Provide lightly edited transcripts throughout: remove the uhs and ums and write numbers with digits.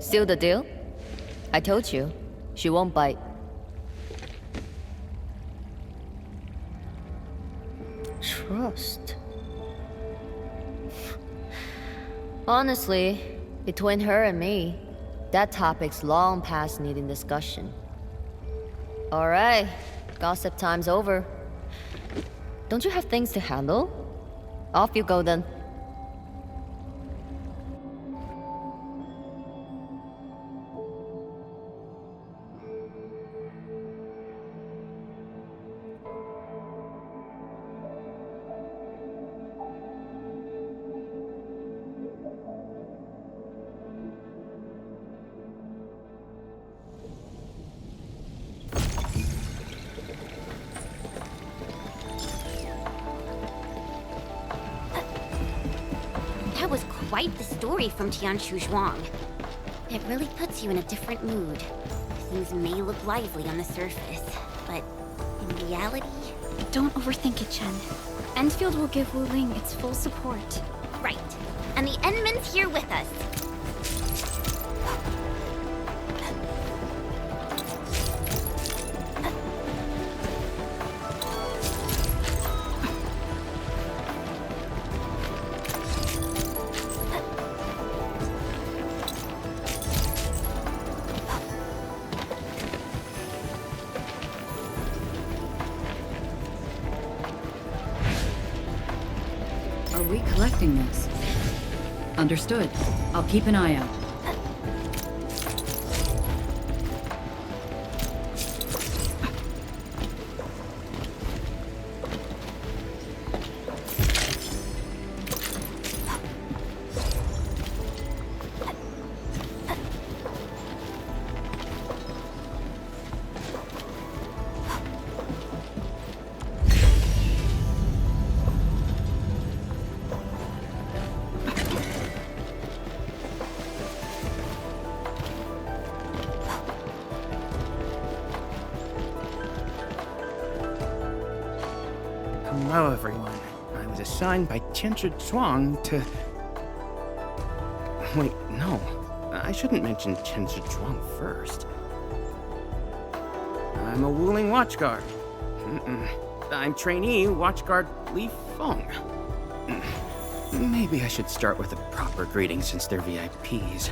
Seal the deal? I told you, she won't bite. Trust. Honestly, between her and me, that topic's long past needing discussion. Alright, gossip time's over. Don't you have things to handle? Off you go then. That was quite the story from Tianshu Zhuang. It really puts you in a different mood. Things may look lively on the surface, but in reality... Don't overthink it, Chen. Endfield will give Wu Ling its full support. Right. And the Endman's here with us. Are we collecting this? Understood. I'll keep an eye out. Hello, everyone. I was assigned by Tianshi Zhuang to... Wait, no. I shouldn't mention Tianshi Zhuang first. I'm a Wuling Watchguard. I'm trainee Watchguard Li Feng. Maybe I should start with a proper greeting since they're VIPs.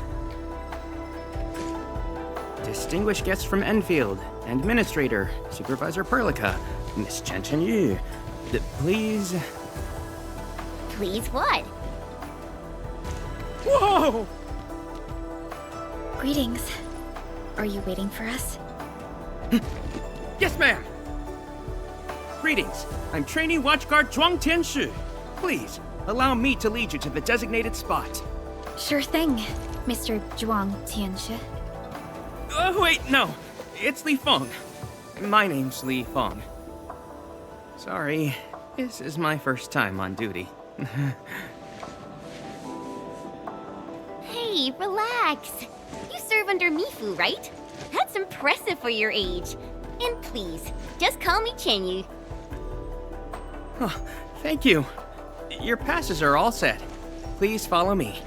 Distinguished guests from Endfield, Administrator, Supervisor Perlica, Miss Chen Yu. Please... Please what? Whoa! Greetings. Are you waiting for us? Yes, ma'am! Greetings. I'm trainee Watchguard Zhuang Tianshu. Please, allow me to lead you to the designated spot. Sure thing, Mr. Zhuang Tianshi. Oh, wait, no. It's Li Feng. My name's Li Feng. Sorry, this is my first time on duty. Hey, relax. You serve under Mifu, right? That's impressive for your age. And please, just call me Chenyu. Oh, thank you. Your passes are all set. Please follow me.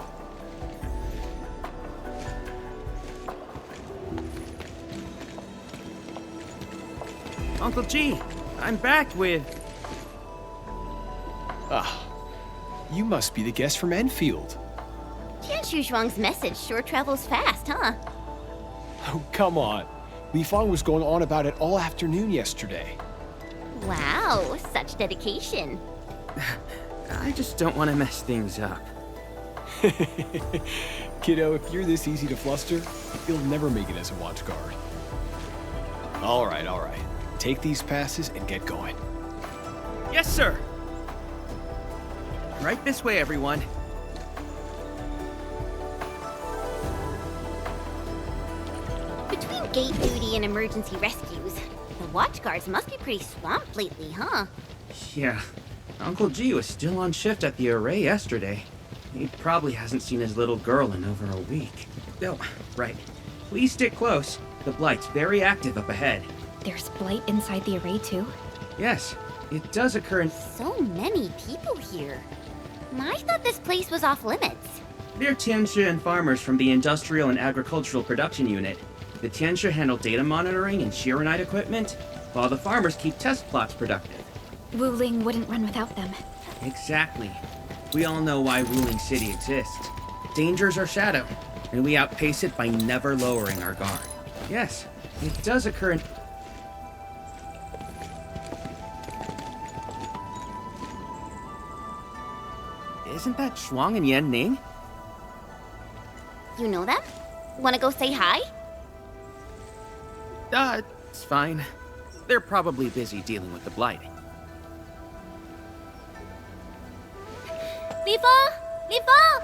Uncle G, I'm back with... Ah, you must be the guest from Endfield. Tianshu Zhuang's message sure travels fast, huh? Oh, come on. Li Feng was going on about it all afternoon yesterday. Wow, such dedication. I just don't want to mess things up. Kiddo, if you're this easy to fluster, you'll never make it as a watch guard. All right. Take these passes and get going. Yes, sir! Right this way, everyone. Between gate duty and emergency rescues, the watch guards must be pretty swamped lately, huh? Yeah. Uncle G was still on shift at the array yesterday. He probably hasn't seen his little girl in over a week. Oh, right. Please stick close. The Blight's very active up ahead. There's blight inside the array too? Yes, it does occur in... So many people here. I thought this place was off limits. They're Tianxia and farmers from the Industrial and Agricultural Production Unit. The Tianxia handle data monitoring and Shiranite equipment, while the farmers keep test plots productive. Wuling wouldn't run without them. Exactly. We all know why Ruling City exists. Danger's our shadow, and we outpace it by never lowering our guard. Yes, it does occur in... Isn't that Shuang and Yan Ning? You know them? Wanna go say hi? It's fine. They're probably busy dealing with the Blight. Li Feng! Li Feng!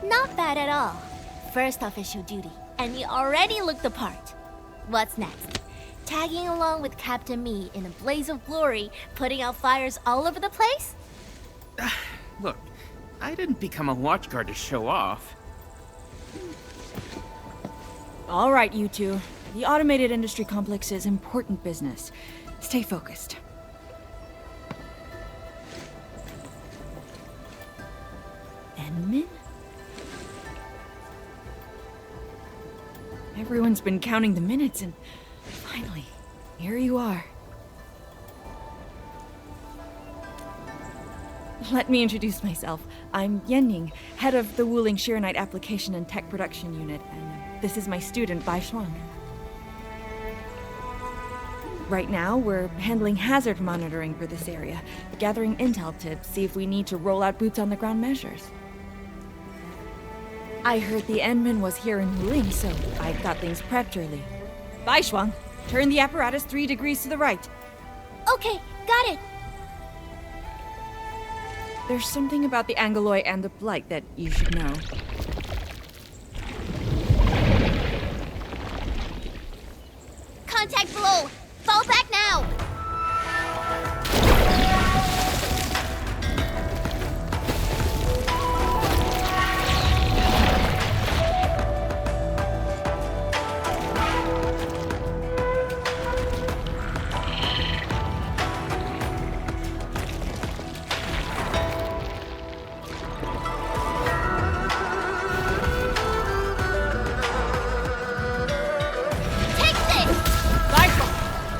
Not bad at all. First official duty, and you already look the part. What's next? Tagging along with Captain Me in a blaze of glory, putting out fires all over the place? Look, I didn't become a watchguard to show off. All right, you two. The automated industry complex is important business. Stay focused. Enmin? Everyone's been counting the minutes, and finally, here you are. Let me introduce myself. I'm Yenning, head of the Wuling Shiranite Application and Tech Production Unit, and this is my student, Bai Shuang. Right now, we're handling hazard monitoring for this area, gathering intel to see if we need to roll out boots-on-the-ground measures. I heard the Endman was here in Wuling, so I got things prepped early. Bai Shuang, turn the apparatus 3 degrees to the right. Okay, got it. There's something about the Angoloi and the Blight that you should know. Contact below. Fall back now.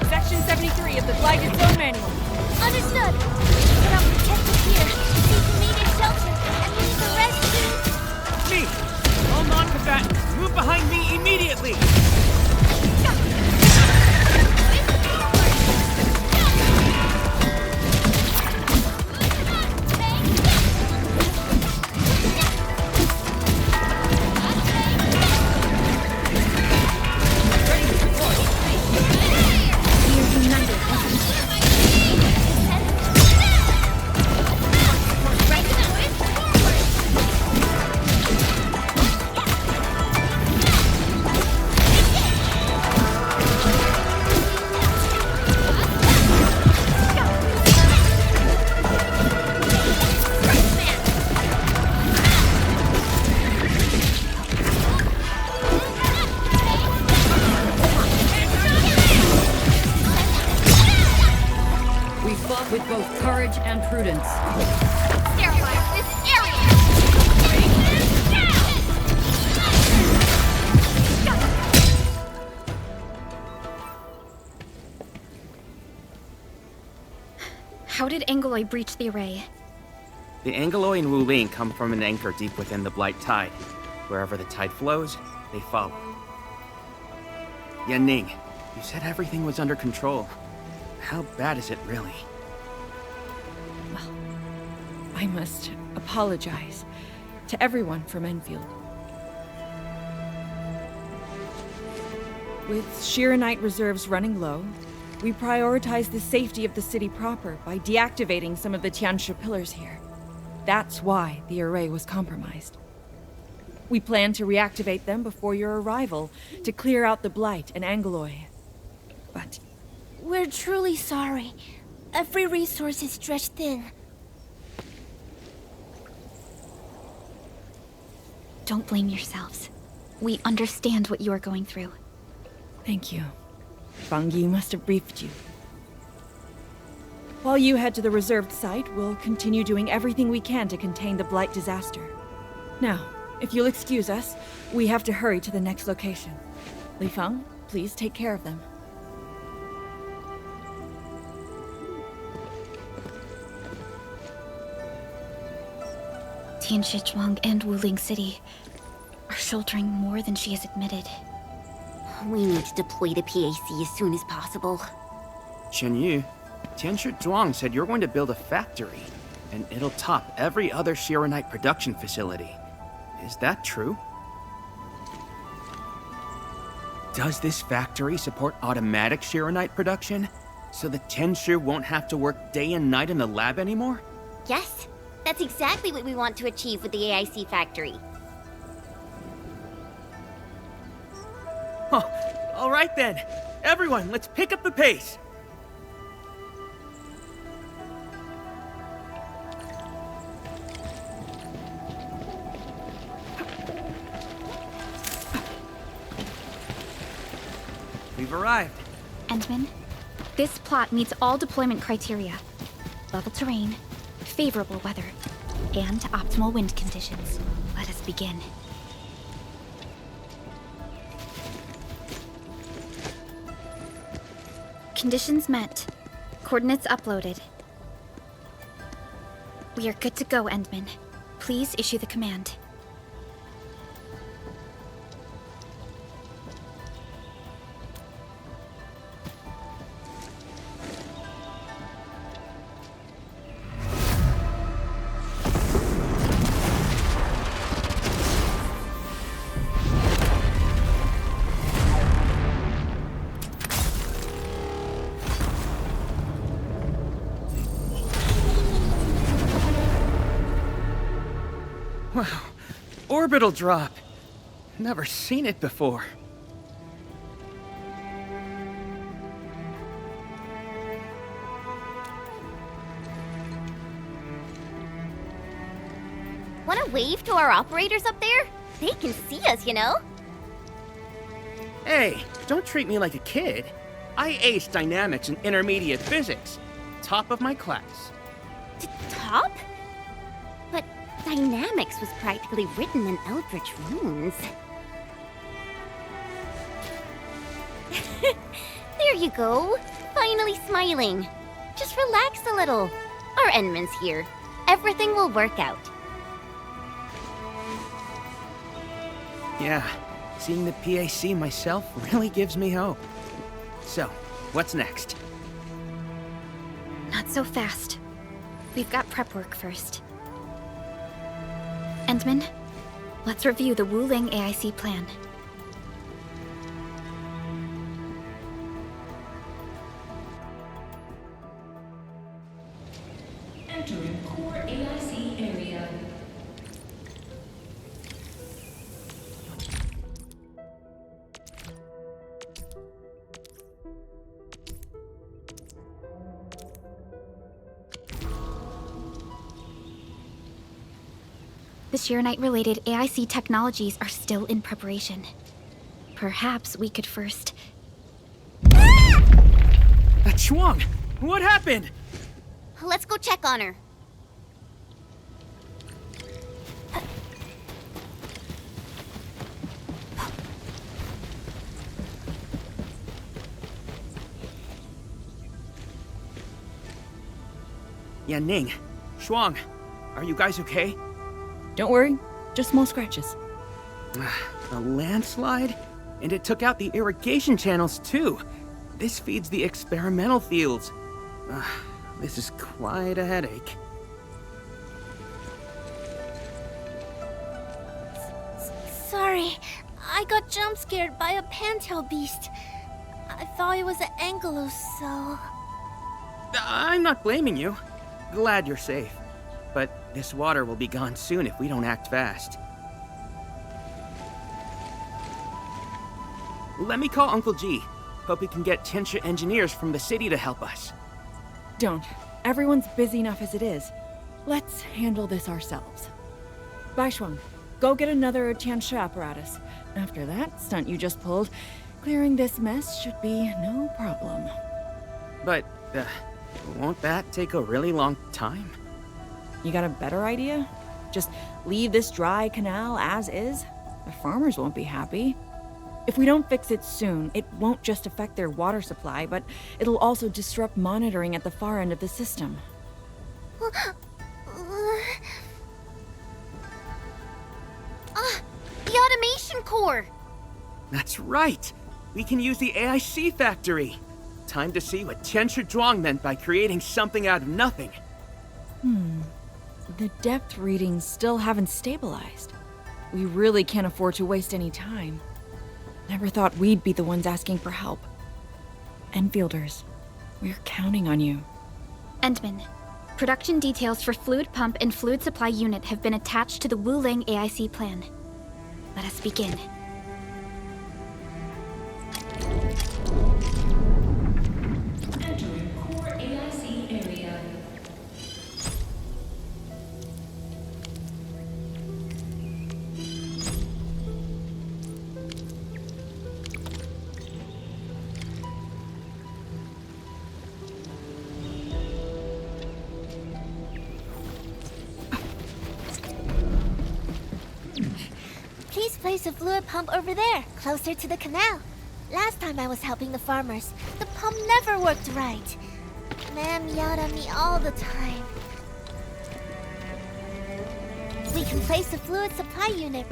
Section 73 of the Blighted Zone Manual. Understood. But I'll protect us here. Seek immediate shelter, and leave the rest to... Me! All non-combatants, move behind me immediately! With both courage and prudence. Sterilize this area! How did Angoloi breach the array? The Angoloi and Wuling come from an anchor deep within the Blight Tide. Wherever the tide flows, they follow. Yan Ning, you said everything was under control. How bad is it really? I must apologize to everyone from Endfield. With Shiranite reserves running low, we prioritize the safety of the city proper by deactivating some of the Tianxia pillars here. That's why the array was compromised. We plan to reactivate them before your arrival to clear out the Blight and Angoloi. But We're truly sorry. Every resource is stretched thin. Don't blame yourselves. We understand what you are going through. thank you. Fang Yi must have briefed you. While you head to the reserved site, we'll continue doing everything we can to contain the Blight disaster. Now, if you'll excuse us, we have to hurry to the next location. Li Feng, please take care of them. Tianshi and Wuling City are sheltering more than she has admitted. We need to deploy the PAC as soon as possible. Yu, Tianshi Zhuang said you're going to build a factory, and it'll top every other Shironite production facility. Is that true? Does this factory support automatic Shironite production? So the Tianshi won't have to work day and night in the lab anymore? Yes, that's exactly what we want to achieve with the AIC factory. Oh, all right then. Everyone, let's pick up the pace. We've arrived. Endman, this plot meets all deployment criteria. Level terrain, favorable weather, and optimal wind conditions. Let us begin. Conditions met. Coordinates uploaded. We are good to go, Endman. Please issue the command. Wow, orbital drop. Never seen it before. Wanna wave to our operators up there? They can see us, you know? Hey, don't treat me like a kid. I aced dynamics and intermediate physics. Top of my class. Top? But dynamics was practically written in Eldritch runes. There you go. Finally smiling. Just relax a little. Our Endman's here. Everything will work out. Yeah, seeing the PAC myself really gives me hope. So, what's next? Not so fast. We've got prep work first. Endman, let's review the Wuling AIC plan. Entering core AIC area. The Shironite-related AIC technologies are still in preparation. Perhaps we could first... Chuang! What happened? Let's go check on her. Yan Ning, Shuang, are you guys okay? Don't worry, just small scratches. A landslide? And it took out the irrigation channels too. This feeds the experimental fields. This is quite a headache. Sorry, I got jump scared by a pantail beast. I thought it was an angelos, so... I'm not blaming you. Glad you're safe. But this water will be gone soon if we don't act fast. Let me call Uncle G. Hope we can get Tianshi engineers from the city to help us. Don't. Everyone's busy enough as it is. Let's handle this ourselves. Baishuang, go get another Tianshi apparatus. After that stunt you just pulled, clearing this mess should be no problem. But, Won't that take a really long time? You got a better idea? Just leave this dry canal as is? The farmers won't be happy. If we don't fix it soon, it won't just affect their water supply, but it'll also disrupt monitoring at the far end of the system. The automation core! That's right! We can use the AIC factory! Time to see what Chen Zhuang meant by creating something out of nothing. The depth readings still haven't stabilized. We really can't afford to waste any time. Never thought we'd be the ones asking for help. Enfielders, we're counting on you. Endman, production details for fluid pump and fluid supply unit have been attached to the Wuling AIC plan. Let us begin. Entering core AIC area. Please place a fluid pump over there, closer to the canal. Last time I was helping the farmers, the pump never worked right. Ma'am yelled at me all the time. We can place a fluid supply unit.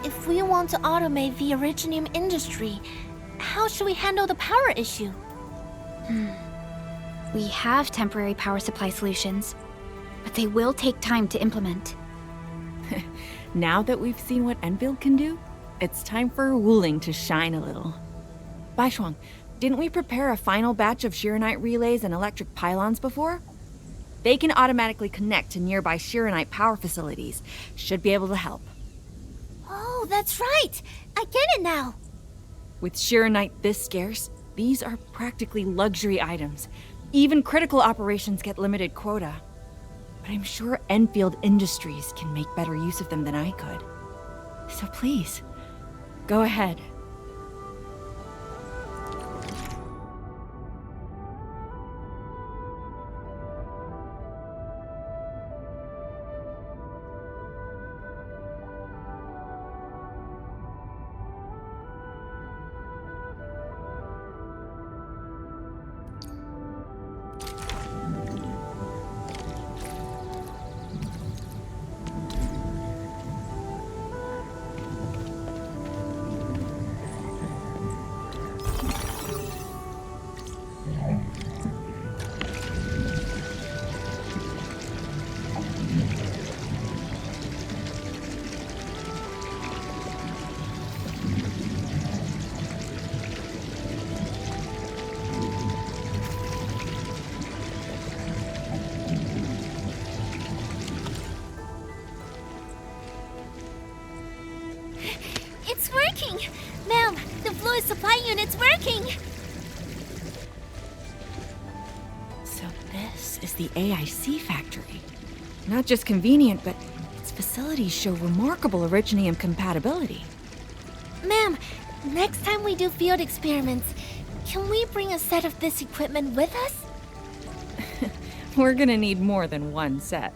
If we want to automate the originium industry, how should we handle the power issue? We have temporary power supply solutions, but they will take time to implement. Now that we've seen what Enfield can do, it's time for Wuling to shine a little. Baishuang, didn't we prepare a final batch of Shiranite relays and electric pylons before? They can automatically connect to nearby Shiranite power facilities. Should be able to help. Oh, that's right! I get it now! With Shiranite this scarce, these are practically luxury items. Even critical operations get limited quota. But I'm sure Enfield Industries can make better use of them than I could. So please, go ahead. It's working! Ma'am, the fluid supply unit's working! So this is the AIC factory. Not just convenient, but its facilities show remarkable originium compatibility. Ma'am, next time we do field experiments, can we bring a set of this equipment with us? We're gonna need more than one set.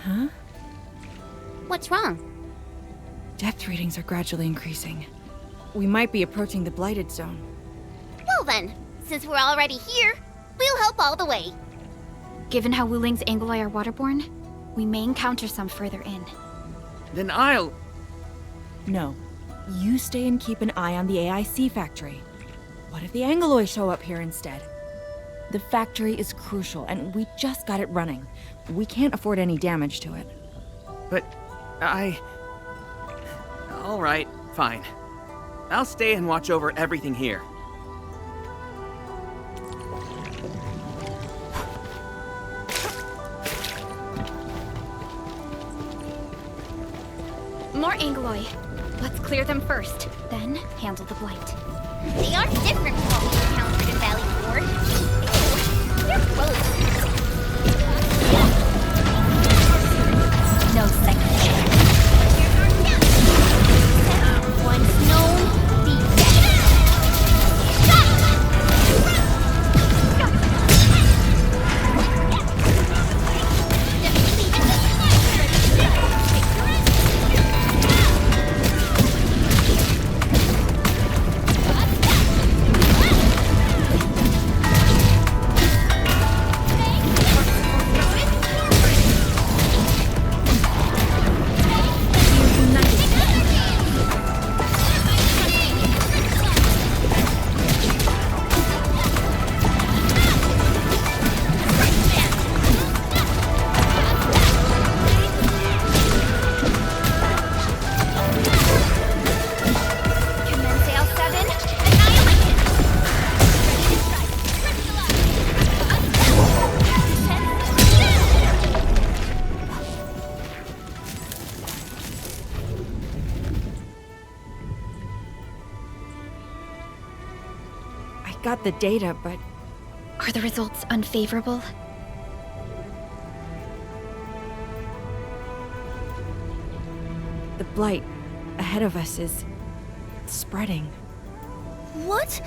Huh? What's wrong? Depth readings are gradually increasing. We might be approaching the blighted zone. Well then, since we're already here, we'll help all the way. Given how Wuling's Angoli are waterborne, we may encounter some further in. Then I'll... No. You stay and keep an eye on the AIC factory. What if the Angoloi show up here instead? The factory is crucial, and we just got it running. We can't afford any damage to it. But all right, fine. I'll stay and watch over everything here. more Angloy. Let's clear them first, then handle the blight. They are different from what we encountered in Valley 4. Ew, they're gross. No second chance. Once known, be dead. Got the data, but Are the results unfavorable? the blight ahead of us is spreading. What?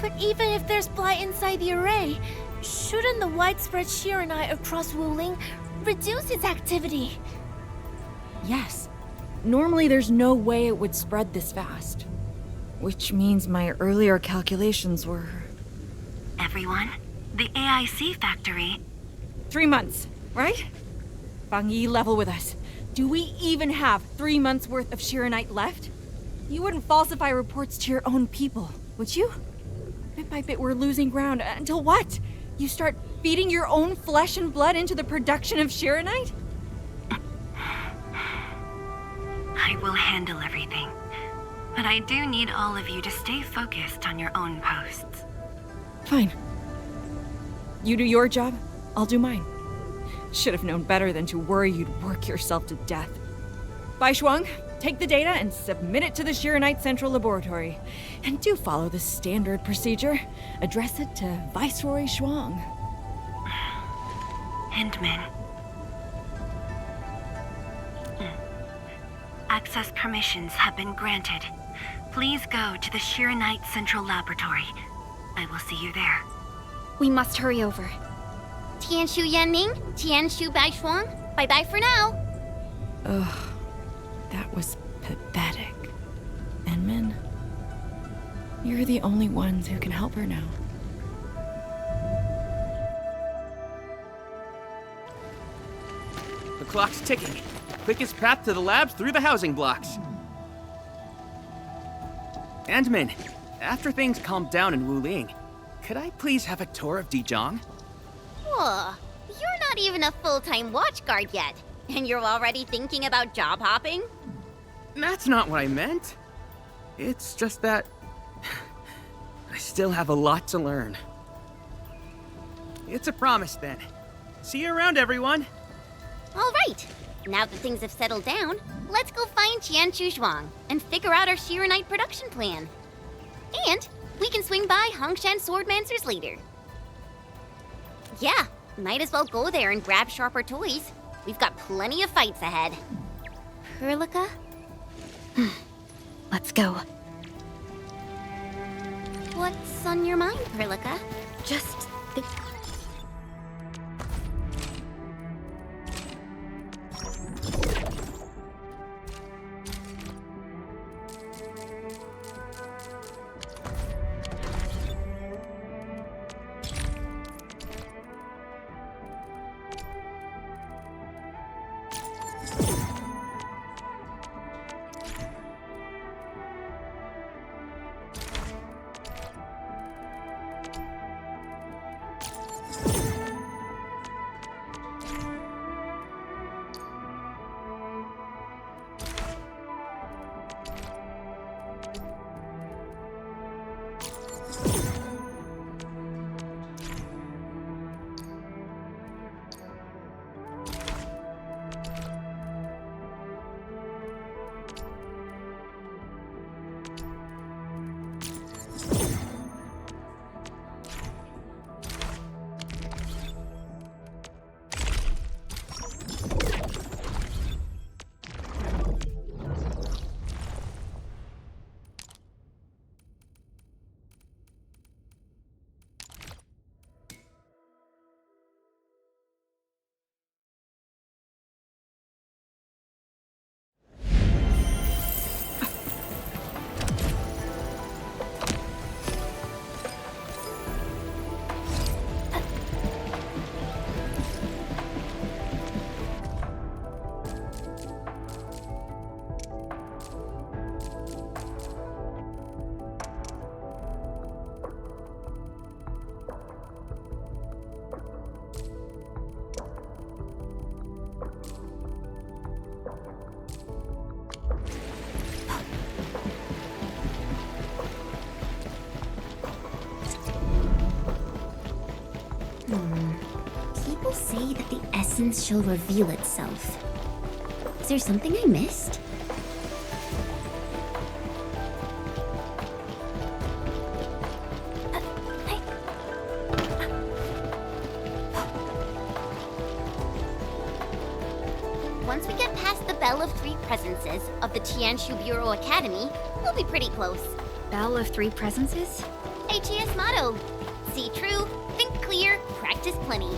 But even if there's blight inside the array, shouldn't the widespread Shiranite across Wuling reduce its activity? Yes. Normally there's no way it would spread this fast. Which means my earlier calculations were... Everyone, the AIC factory. 3 months, right? Fang Yi, level with us. Do we even have 3 months worth of Shiranite left? You wouldn't falsify reports to your own people, would you? Bit by bit we're losing ground. Until what? You start feeding your own flesh and blood into the production of Shiranite? I will handle everything. But I do need all of you to stay focused on your own posts. Fine. You do your job, I'll do mine. Should have known better than to worry you'd work yourself to death. Bai Shuang, take the data and submit it to the Shiranite Central Laboratory. And do follow the standard procedure. Address it to Viceroy Shuang. Hindman. Access permissions have been granted. Please go to the Shiranite Central Laboratory. I will see you there. We must hurry over. Tianshu Yanning, Tianshu Baishuang, bye-bye for now. Ugh, that was pathetic. Enmin, you're the only ones who can help her now. The clock's ticking. Quickest path to the labs through the housing blocks. Andmin, after things calm down in Wuling, could I please have a tour of Dijiang? Whoa, you're not even a full-time watch guard yet, and you're already thinking about job hopping? That's not what I meant. It's just that I still have a lot to learn. It's a promise then. See you around, everyone. All right. Now that things have settled down, let's go find Tianshu Zhuang and figure out our Shiranite production plan. And we can swing by Hongshan Swordmancers later. Yeah, might as well go there and grab sharper toys. We've got plenty of fights ahead. Perlica? Let's go. What's on your mind, Perlica? Just think. essence shall reveal itself. Is there something I missed? Once we get past the Bell of Three Presences of the Tianshu Bureau Academy, we'll be pretty close. Bell of Three Presences? HAS motto. See true, think clear, practice plenty.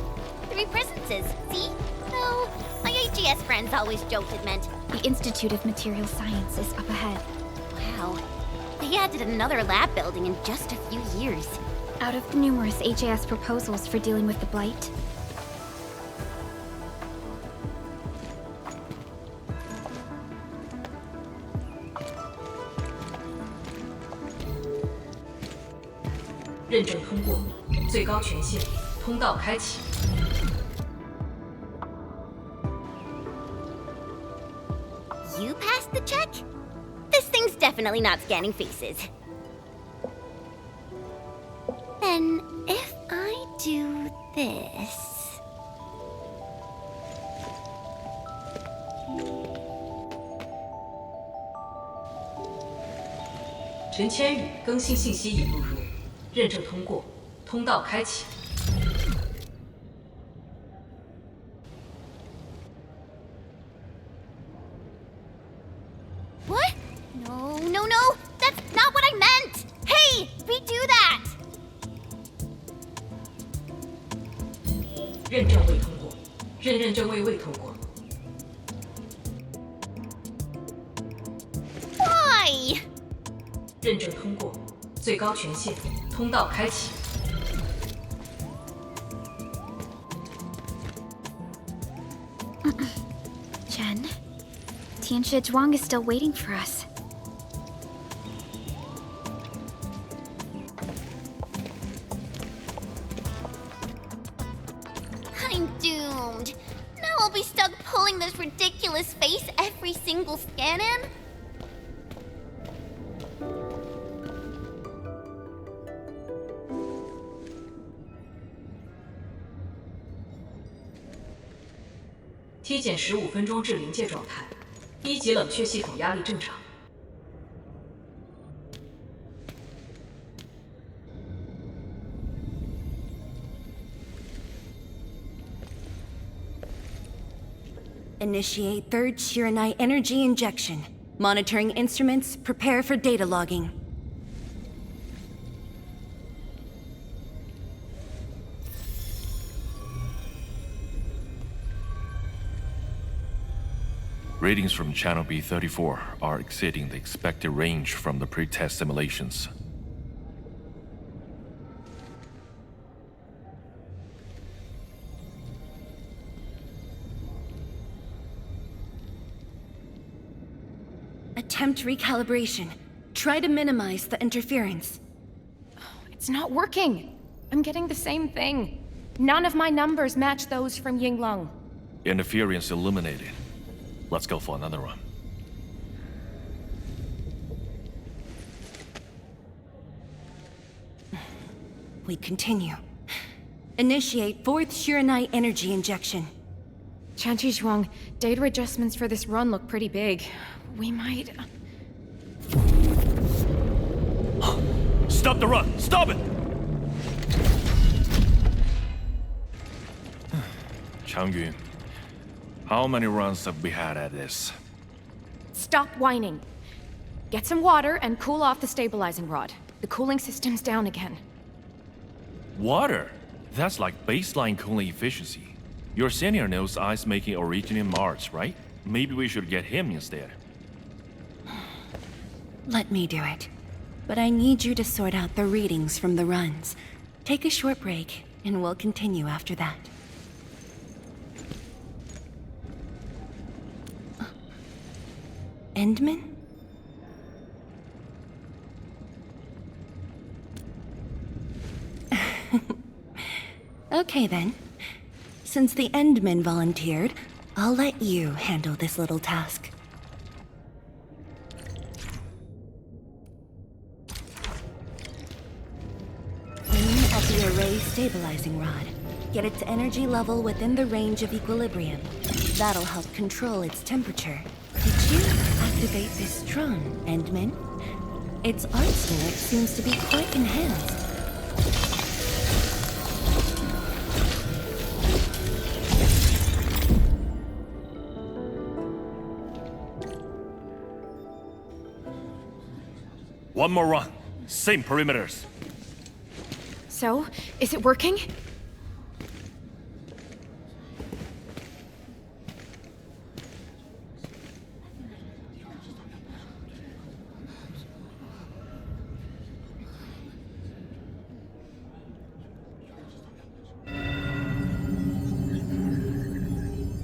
Three presences, see? No, my HAS friends always joked it meant. The Institute of Material Science is up ahead. Wow. They added another lab building in just a few years. Out of the numerous HAS proposals for dealing with the Blight,认证通过，最高权限，通道开启。 You passed the check? This thing's definitely not scanning faces. Then, if I do this... 陈千羽更新信息已录入，认证通过，通道开启。 What? No, no, no! That's not what I meant! Hey! Redo that! 认证未通过，认证未通过。 Why? 认证通过，最高权限，通道开启。 Jen, Tianxia Zhuang is still waiting for us. I'm doomed. Now I'll be stuck pulling this ridiculous face every single scan-in? T 减15分钟至临界状态，一级冷却系统压力正常。 Initiate third Shiranite energy injection. Monitoring instruments, prepare for data logging. Readings from Channel B34 are exceeding the expected range from the pre-test simulations. Attempt recalibration. Try to minimize the interference. It's not working. I'm getting the same thing. None of my numbers match those from Yinglong. Interference eliminated. Let's go for another run. We continue. Initiate fourth Shiranite energy injection. Chanchi Zhuang, data adjustments for this run look pretty big. We might... Stop the run! Stop it! Changyun, how many runs have we had at this? Stop whining. Get some water and cool off the stabilizing rod. The cooling system's down again. Water? That's like baseline cooling efficiency. Your senior knows ice making origin in Mars, right? Maybe we should get him instead. Let me do it. But I need you to sort out the readings from the runs. Take a short break, and we'll continue after that. Endman? Okay then. Since the Endman volunteered, I'll let you handle this little task. Aim at the array stabilizing rod. Get its energy level within the range of equilibrium. That'll help control its temperature. Did you activate this drone, Endman? Its arsenal seems to be quite enhanced. One more run. Same perimeters. So, is it working?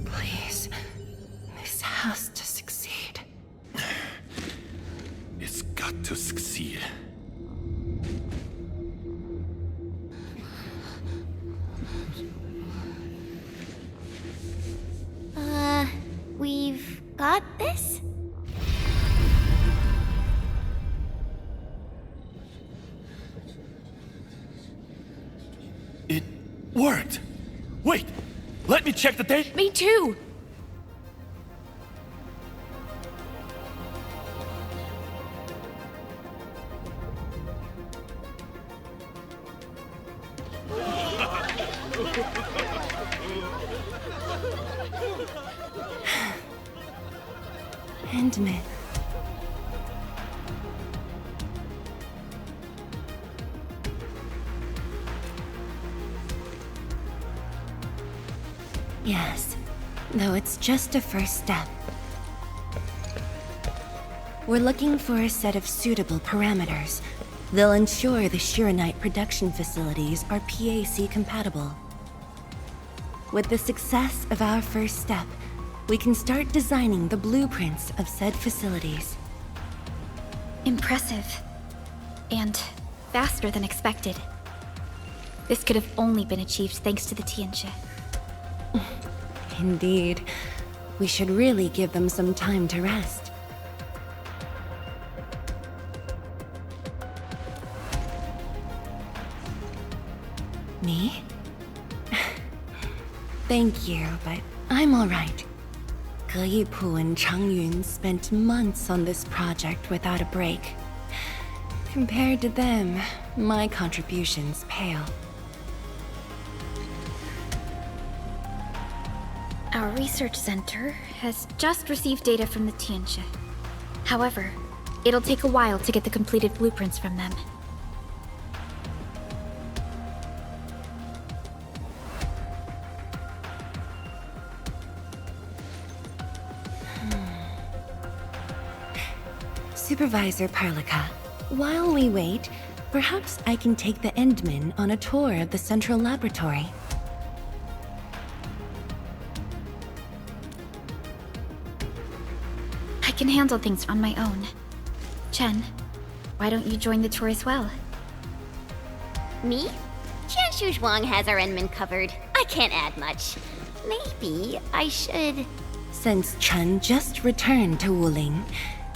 Please, this has to succeed. It's got to succeed. We've got this? It worked! Wait! Let me check the date! Me too! Endman. Yes, though it's just a first step. We're looking for a set of suitable parameters. They'll ensure the Shiranite production facilities are PAC compatible. With the success of our first step, we can start designing the blueprints of said facilities. Impressive. And faster than expected. This could have only been achieved thanks to the Tianxia. Indeed. We should really give them some time to rest. Me? Thank you, but I'm alright. Ge Yipu and Chang Yun spent months on this project without a break. Compared to them, my contributions pale. Our research center has just received data from the Tianxia. However, it'll take a while to get the completed blueprints from them. Supervisor Parlica, while we wait, perhaps I can take the Endman on a tour of the central laboratory. I can handle things on my own. Chen, why don't you join the tour as well? Me? Tianshu Zhuang has our Enman covered. I can't add much. Maybe I should... Since Chen just returned to Wuling,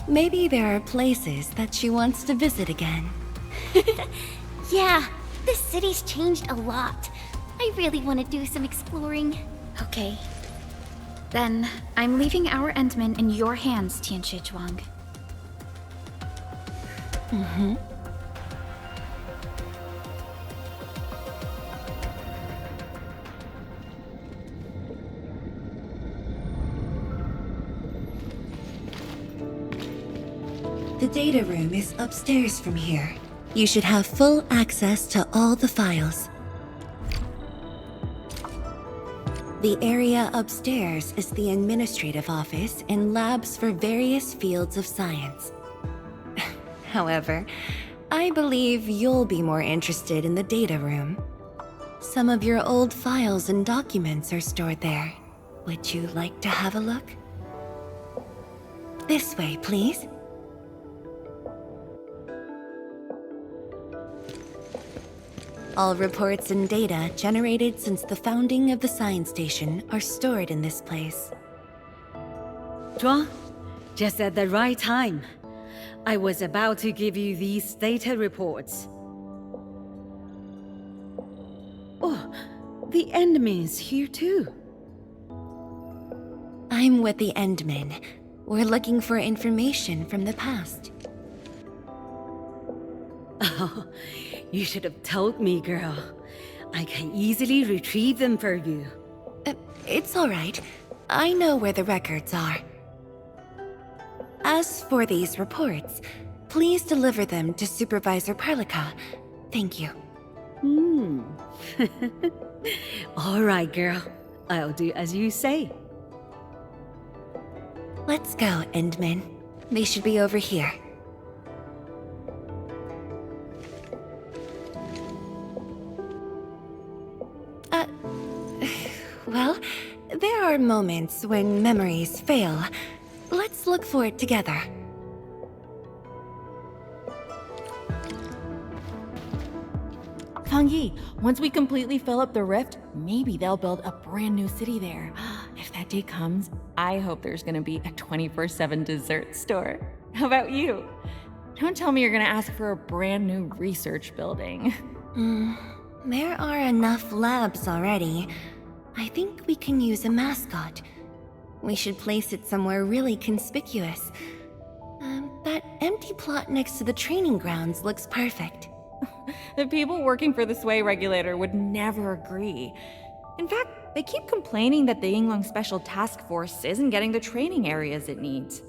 maybe there are places that she wants to visit again. Yeah, this city's changed a lot. I really want to do some exploring. Okay. Then, I'm leaving our Endman in your hands, Tianxia Zhuang. Mm-hmm. The data room is upstairs from here. You should have full access to all the files. The area upstairs is the administrative office and labs for various fields of science. However, I believe you'll be more interested in the data room. Some of your old files and documents are stored there. Would you like to have a look? This way, please. All reports and data generated since the founding of the science station are stored in this place. Zhuang, just at the right time. I was about to give you these data reports. Oh, the Endmans here too. I'm with the Endmen. We're looking for information from the past. Oh, you should have told me, girl. I can easily retrieve them for you. It's all right. I know where the records are. As for these reports, please deliver them to Supervisor Perlica. Thank you. All right, girl. I'll do as you say. Let's go, Endman. They should be over here. Well, there are moments when memories fail. Let's look for it together. Fangyi, once we completely fill up the rift, maybe they'll build a brand new city there. If that day comes, I hope there's gonna be a 24/7 dessert store. How about you? Don't tell me you're gonna ask for a brand new research building. There are enough labs already. I think we can use a mascot. We should place it somewhere really conspicuous. That empty plot next to the training grounds looks perfect. The people working for the Sway Regulator would never agree. In fact, they keep complaining that the Yinglong Special Task Force isn't getting the training areas it needs.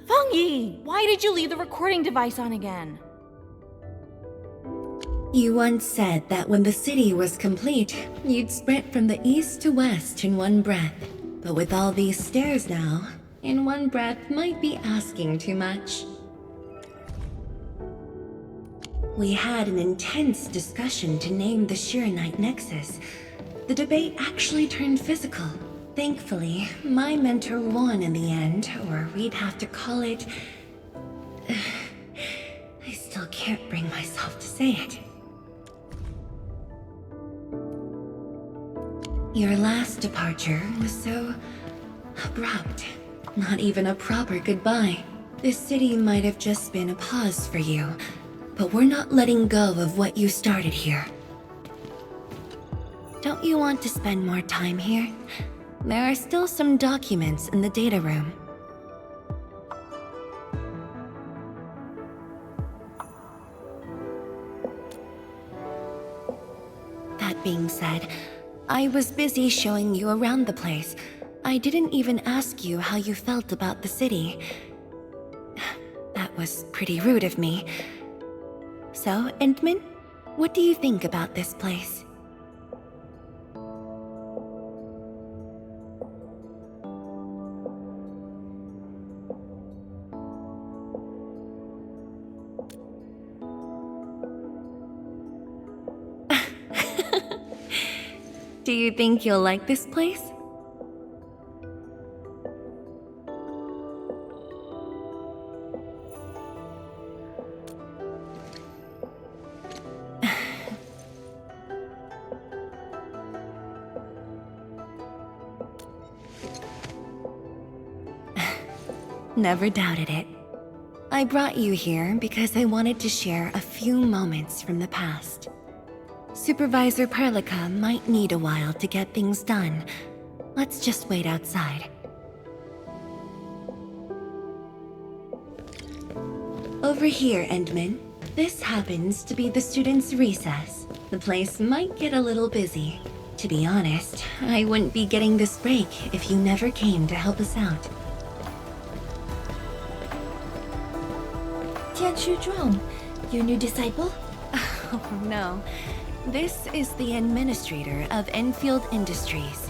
Fangyi, why did you leave the recording device on again? You once said that when the city was complete, you'd sprint from the east to west in one breath. But with all these stairs now, in one breath might be asking too much. We had an intense discussion to name the Shiranite Nexus. The debate actually turned physical. Thankfully, my mentor won in the end, or we'd have to call it... I still can't bring myself to say it. Your last departure was so abrupt. Not even a proper goodbye. This city might have just been a pause for you, but we're not letting go of what you started here. Don't you want to spend more time here? There are still some documents in the data room. That being said, I was busy showing you around the place. I didn't even ask you how you felt about the city. That was pretty rude of me. So, Endman, what do you think about this place? Do you think you'll like this place? Never doubted it. I brought you here because I wanted to share a few moments from the past. Supervisor Perlica might need a while to get things done. Let's just wait outside. Over here, Endman. This happens to be the students' recess. The place might get a little busy. To be honest, I wouldn't be getting this break if you never came to help us out. Tianshu Zhuang, your new disciple? Oh no. This is the administrator of Endfield Industries.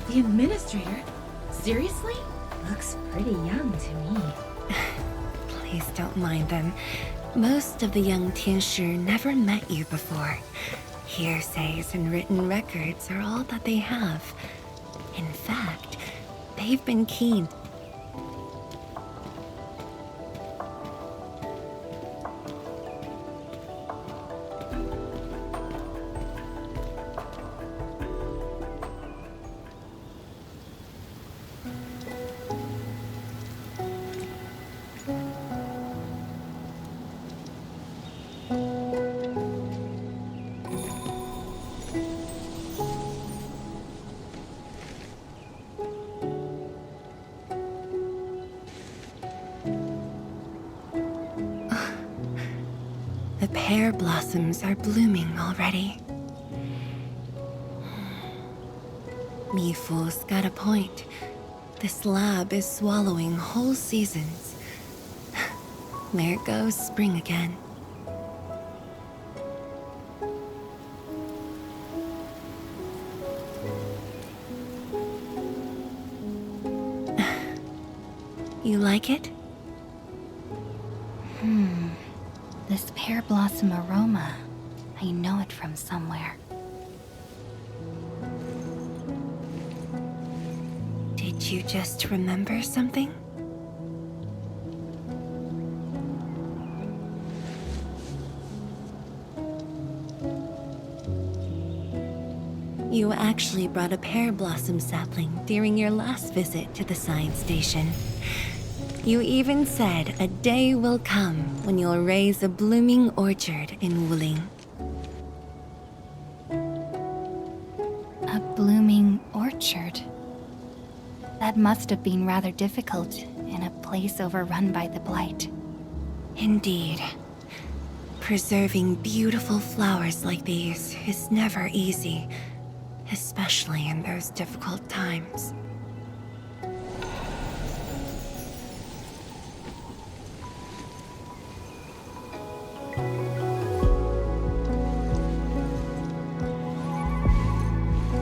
The administrator? Seriously? Looks pretty young to me. Please don't mind them. Most of the young Tianshu never met you before. Hearsays and written records are all that they have. In fact, they've been keen. The pear blossoms are blooming already. Mifu's got a point. This lab is swallowing whole seasons. There goes spring again. You like it? This pear blossom aroma. I know it from somewhere. Did you just remember something? You actually brought a pear blossom sapling during your last visit to the science station. You even said a day will come when you'll raise a blooming orchard in Wuling. A blooming orchard. That must have been rather difficult in a place overrun by the Blight. Indeed. Preserving beautiful flowers like these is never easy, especially in those difficult times.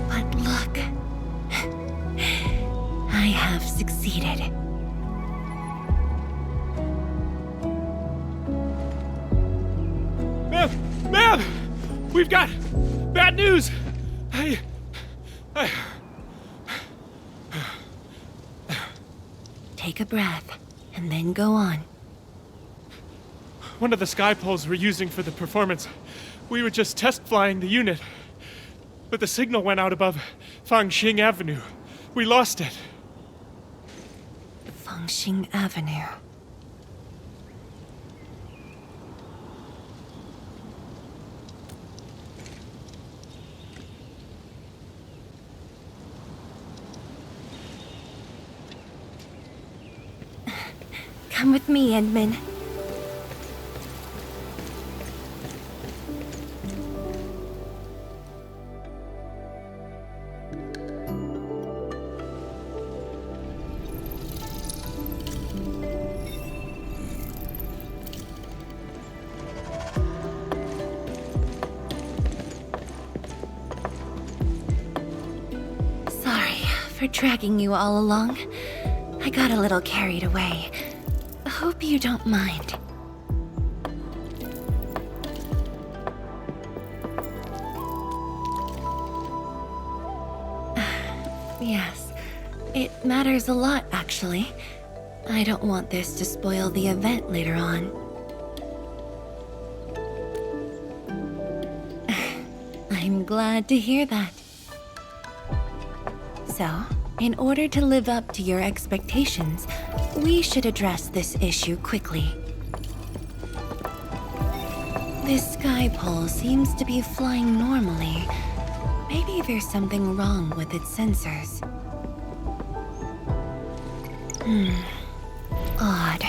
But look, I have succeeded. Ma'am! We've got bad news! Take a breath, and then go on. One of the sky poles we're using for the performance, we were just test flying the unit. But the signal went out above Fangxing Avenue. We lost it. Fangxing Avenue. Come with me, Endman. Sorry for dragging you all along. I got a little carried away. Hope you don't mind. Yes, it matters a lot, actually. I don't want this to spoil the event later on. I'm glad to hear that. So, in order to live up to your expectations, we should address this issue quickly. This sky pole seems to be flying normally. Maybe there's something wrong with its sensors. Odd.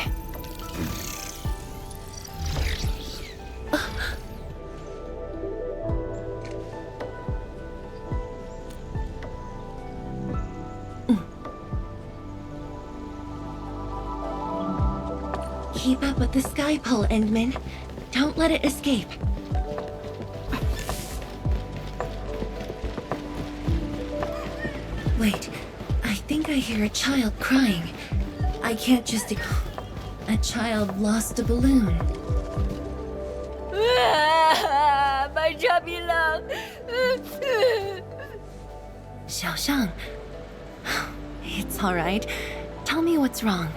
Keep up with the sky pole, Endman. Don't let it escape. Wait, I think I hear a child crying. I can't just... A child lost a balloon. My chubby love. Xiaoxiang. It's all right. Tell me what's wrong.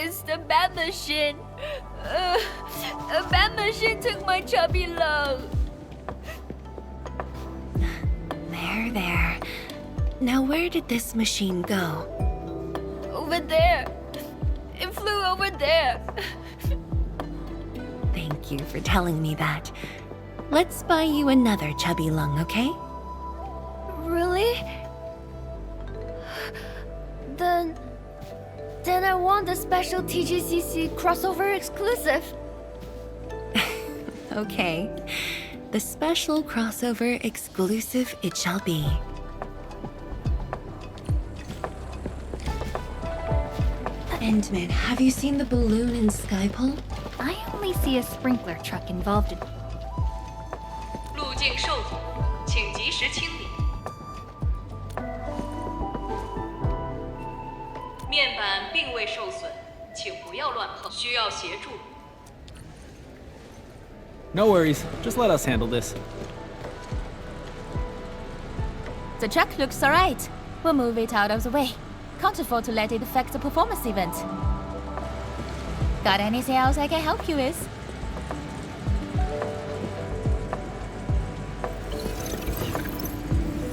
It's the bat machine. A bat machine took my chubby love. There. Now where did this machine go? Over there. It flew over there. Thank you for telling me that. Let's buy you another chubby lung, okay? Really? Then Then I want the special TGCC crossover exclusive. Okay. The special crossover exclusive it shall be. Endman, have you seen the balloon in Skypole? I only see a sprinkler truck involved in. 路径受阻，请及时清理。面板并未受损，请不要乱碰，需要协助。 No worries, just let us handle this. The truck looks alright. We'll move it out of the way. Can't afford to let it affect the performance event. Got anything else I can help you with?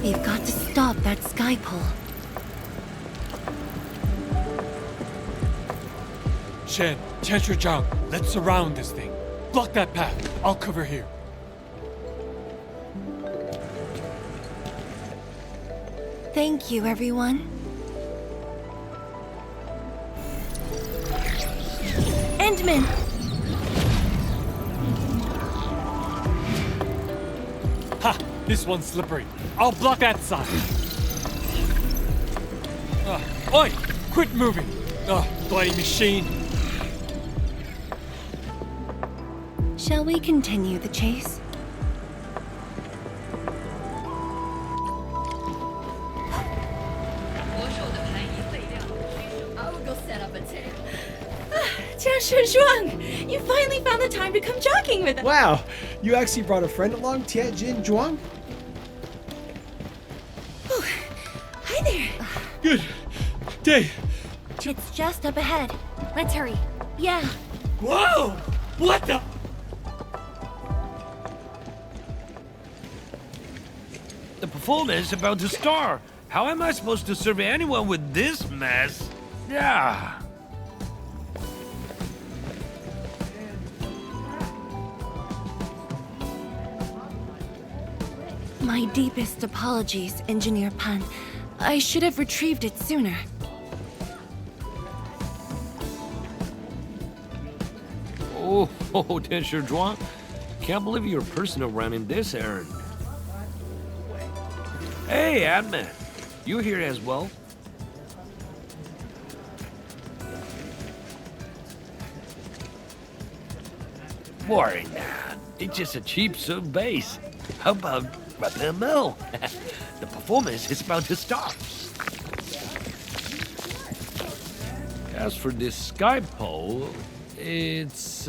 We've got to stop that Skypole. Shen, Tianshu Zhang, let's surround this thing. Block that path. I'll cover here. Thank you, everyone. Endman! Ha! This one's slippery. I'll block that side. Oi! Quit moving! Bloody machine! Shall we continue the chase? I'll go set up a tent. Tianshu Zhuang! You finally found the time to come jogging with us! Wow, you actually brought a friend along, Tianjin Zhuang? Hi there! Good day. It's just up ahead. Let's hurry. Yeah. Whoa! What the? The performance is about to start. How am I supposed to serve anyone with this mess? Yeah. My deepest apologies, Engineer Pan. I should have retrieved it sooner. Oh, Tianshu Zhuang. Can't believe you're personal running this errand. Hey, Admin. You here as well? Boring, man. It's just a cheap soup base. How about repair mill? The performance is about to start. As for this Skypole, it's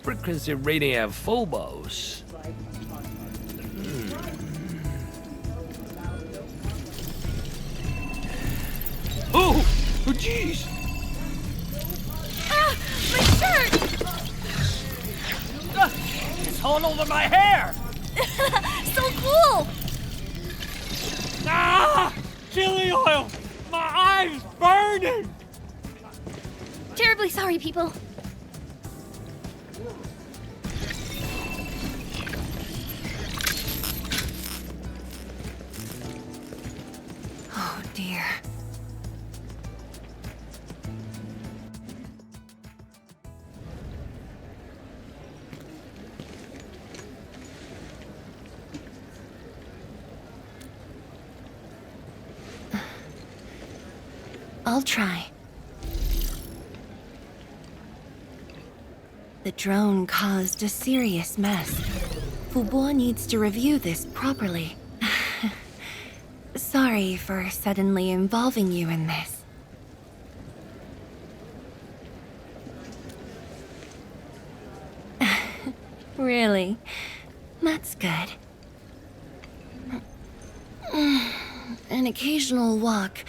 frequency rating at phobos. Oh, jeez! Ah! My shirt! It's all over my hair! So cool! Ah! Chili oil! My eyes burning! Terribly sorry, people. Oh dear. I'll try. The drone caused a serious mess. Fubo needs to review this properly. Sorry for suddenly involving you in this. Really? That's good. An occasional walk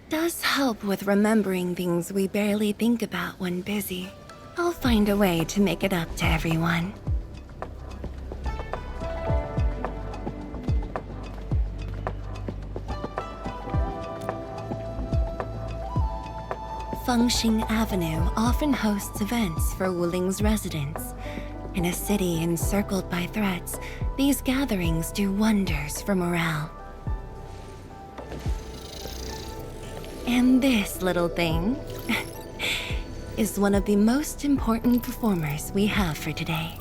does help with remembering things we barely think about when busy. I'll find a way to make it up to everyone. Fengxing Avenue often hosts events for Wuling's residents. In a city encircled by threats, these gatherings do wonders for morale. And this little thing is one of the most important performers we have for today.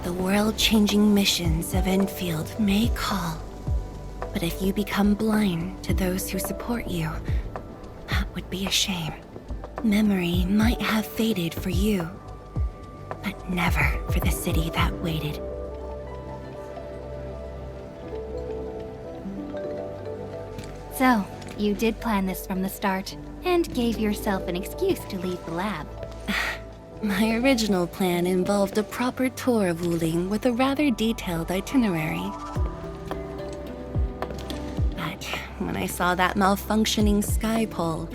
The world-changing missions of Endfield may call, but if you become blind to those who support you, that would be a shame. Memory might have faded for you, but never for the city that waited. So, you did plan this from the start, and gave yourself an excuse to leave the lab. My original plan involved a proper tour of Wuling with a rather detailed itinerary. But when I saw that malfunctioning sky pole,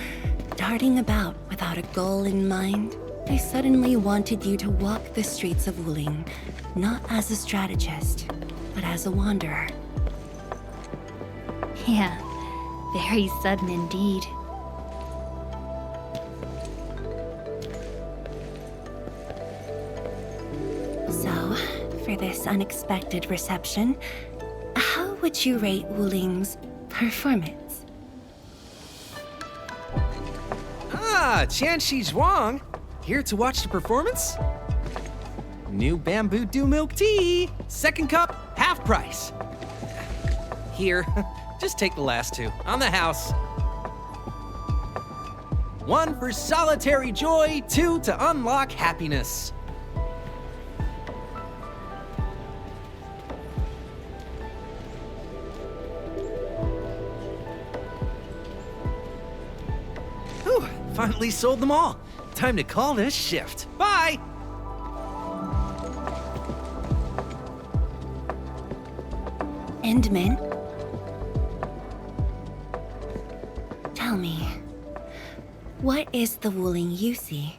darting about without a goal in mind, I suddenly wanted you to walk the streets of Wuling, not as a strategist, but as a wanderer. Yeah, very sudden indeed. So, for this unexpected reception, how would you rate Wuling's performance? Ah, Qianxi Zhuang! Here to watch the performance? New bamboo dew milk tea! Second cup, half price. Here, just take the last two, on the house. One for solitary joy, two to unlock happiness. Whew, finally sold them all. Time to call this shift. Bye! Endman? Tell me, what is the Wuling you see?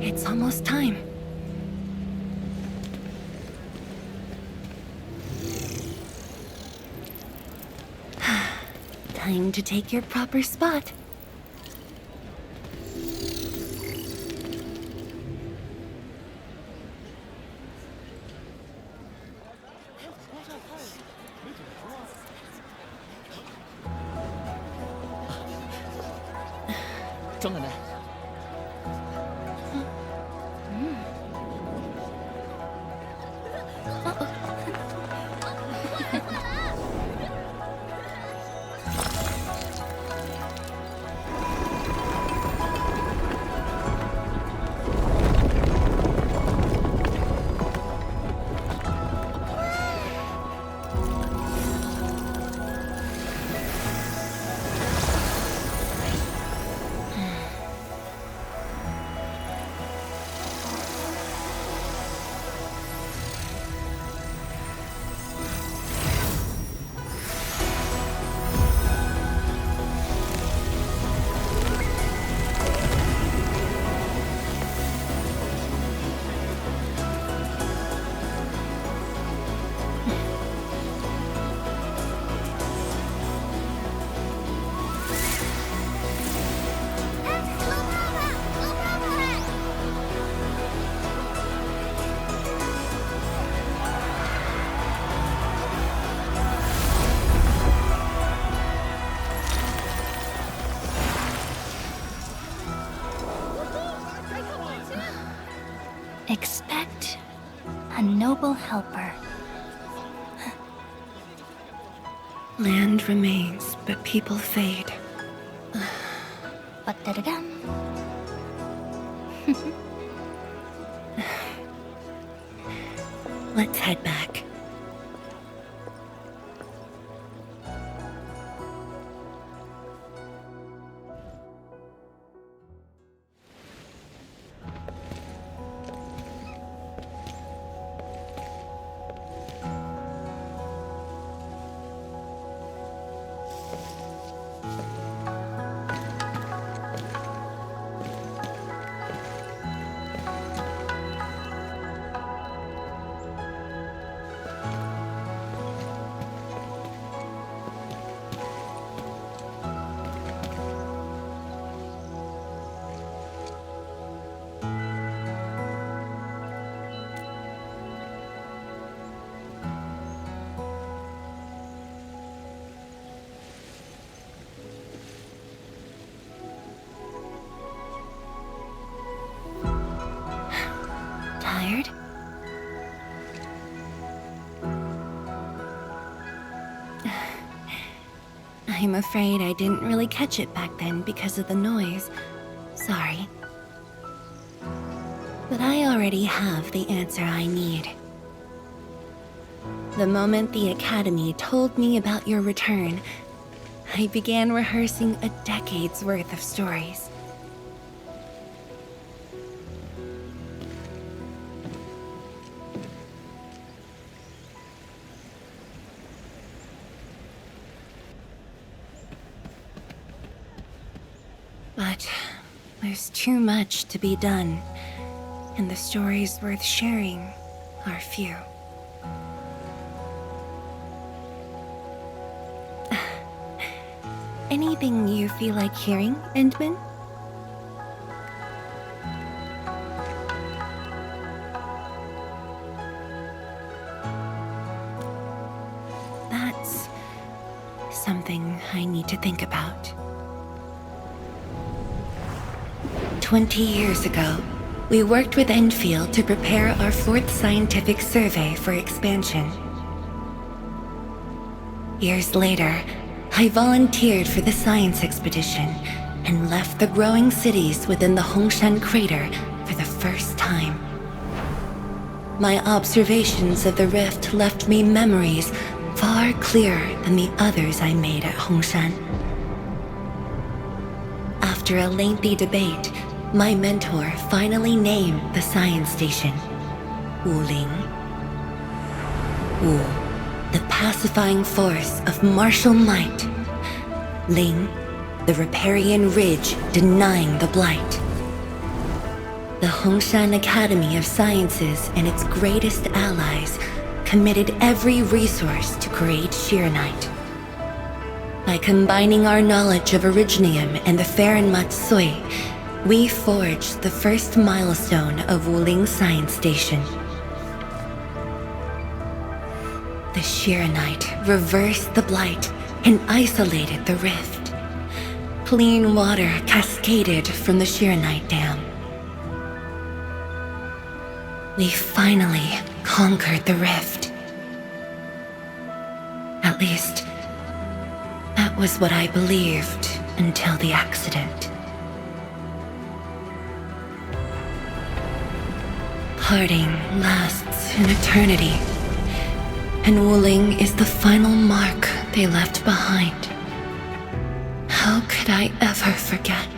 It's almost time. Time to take your proper spot. Expect a noble helper. Land remains, but people fade. But da-da-dum. Let's head back. I'm afraid I didn't really catch it back then because of the noise. Sorry. But I already have the answer I need. The moment the Academy told me about your return, I began rehearsing a decade's worth of stories. But there's too much to be done, and the stories worth sharing are few. Anything you feel like hearing, Endman? That's something I need to think about. 20 years ago, we worked with Endfield to prepare our 4th scientific survey for expansion. Years later, I volunteered for the science expedition and left the growing cities within the Hongshan crater for the first time. My observations of the rift left me memories far clearer than the others I made at Hongshan. After a lengthy debate, my mentor finally named the science station Wuling. Wu, the pacifying force of martial might. Ling, the riparian ridge denying the blight. The Hongshan Academy of Sciences and its greatest allies committed every resource to create Shiranite. By combining our knowledge of Originium and the Farron Matsui, we forged the first milestone of Wuling Science Station. The Shiranite reversed the blight and isolated the rift. Clean water cascaded from the Shiranite Dam. We finally conquered the rift. At least, that was what I believed until the accident. Parting lasts an eternity, and Wuling is the final mark they left behind. How could I ever forget?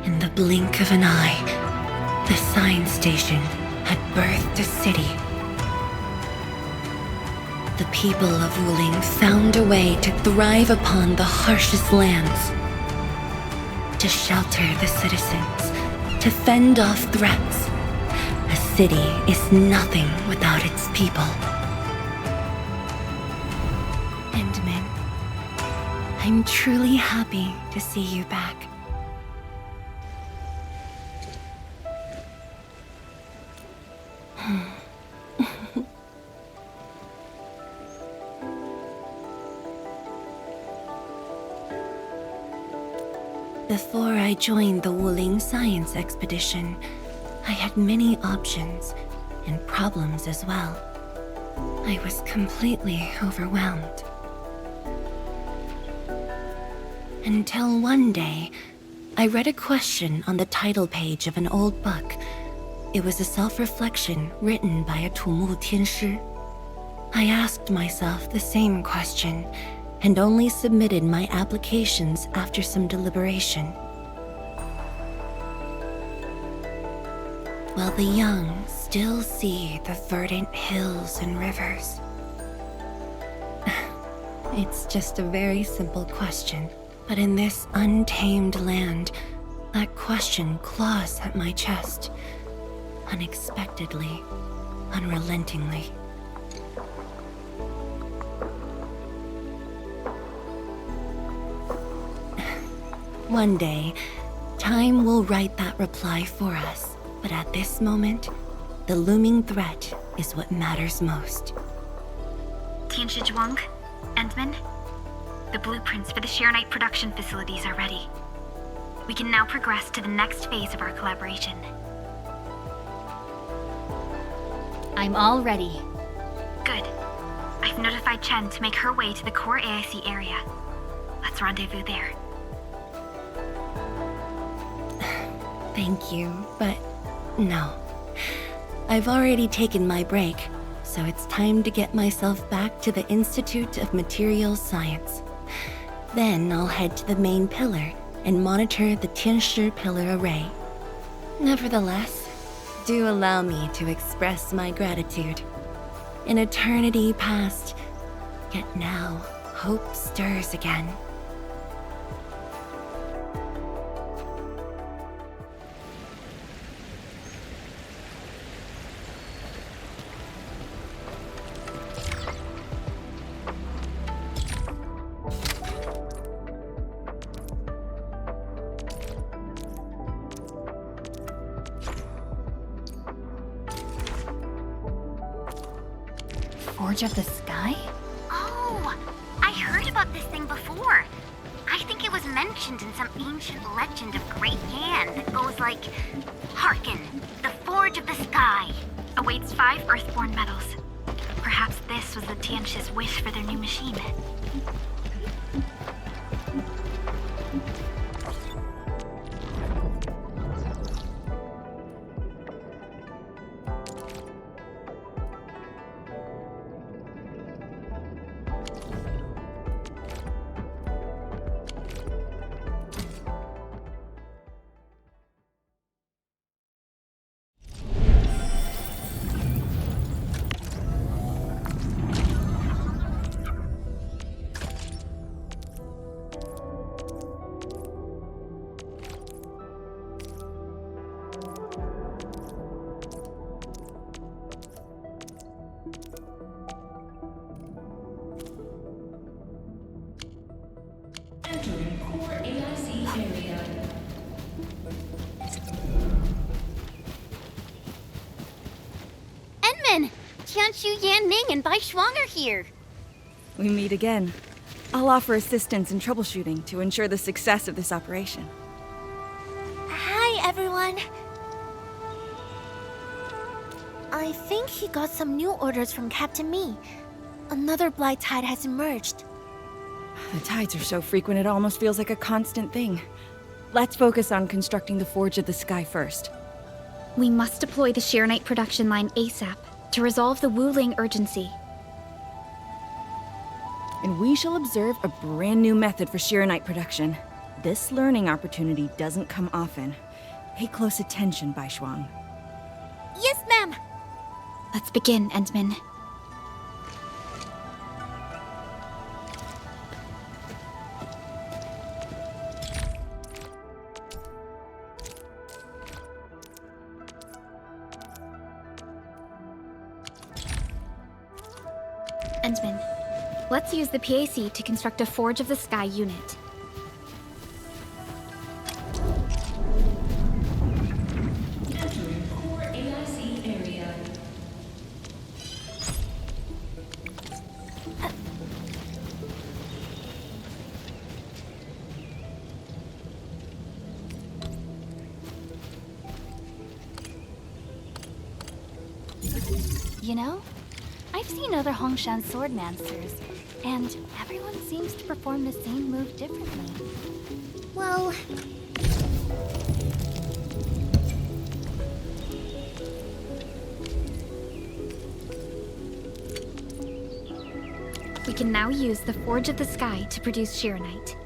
In the blink of an eye, the science station had birthed a city. The people of Wuling found a way to thrive upon the harshest lands, to shelter the citizens, to fend off threats. A city is nothing without its people. Endman, I'm truly happy to see you back. Before I joined the Wuling science expedition, I had many options and problems as well. I was completely overwhelmed. Until one day, I read a question on the title page of an old book. It was a self-reflection written by a Tumu Tianshi. I asked myself the same question, and only submitted my applications after some deliberation. While the young still see the verdant hills and rivers. It's just a very simple question, but in this untamed land, that question claws at my chest, unexpectedly, unrelentingly. One day, time will write that reply for us. But at this moment, the looming threat is what matters most. Tianshi Zhuang, Endman, the blueprints for the Shiranite production facilities are ready. We can now progress to the next phase of our collaboration. I'm all ready. Good. I've notified Chen to make her way to the core AIC area. Let's rendezvous there. Thank you, but no. I've already taken my break, so it's time to get myself back to the Institute of Materials Science. Then I'll head to the main pillar and monitor the Tianshi pillar array. Nevertheless, do allow me to express my gratitude. An eternity past, yet now hope stirs again. Forge of the Sky? Oh, I heard about this thing before. I think it was mentioned in some ancient legend of Great Yan that goes like, "Hearken, the Forge of the Sky awaits 5 Earthborn metals." Perhaps this was the Tianshi's wish for their new machine. Enman! Tianshu, Yan Ning, and Bai Shuang are here. We meet again. I'll offer assistance in troubleshooting to ensure the success of this operation. Hi, everyone. I think he got some new orders from Captain Mi. Another blight tide has emerged. The tides are so frequent it almost feels like a constant thing. Let's focus on constructing the Forge of the Sky first. We must deploy the Sheernite production line ASAP to resolve the Wuling urgency. And we shall observe a brand new method for Sheernite production. This learning opportunity doesn't come often. Pay close attention, Bai Shuang. Yes, ma'am! Let's begin, Endman. Endman, let's use the PAC to construct a Forge of the Sky unit. You know, I've seen other Hongshan swordmasters, and everyone seems to perform the same move differently. Well... We can now use the Forge of the Sky to produce Sheernite.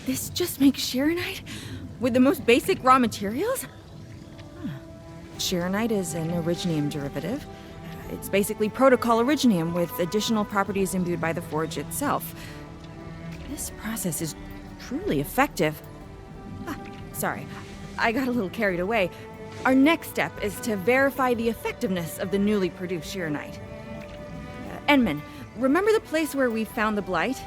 This just makes Sheeranite? With the most basic raw materials? Huh. Sheeranite is an originium derivative. It's basically protocol originium with additional properties imbued by the forge itself. This process is truly effective. Sorry, I got a little carried away. Our next step is to verify the effectiveness of the newly produced Sheeranite. Enman, remember the place where we found the Blight?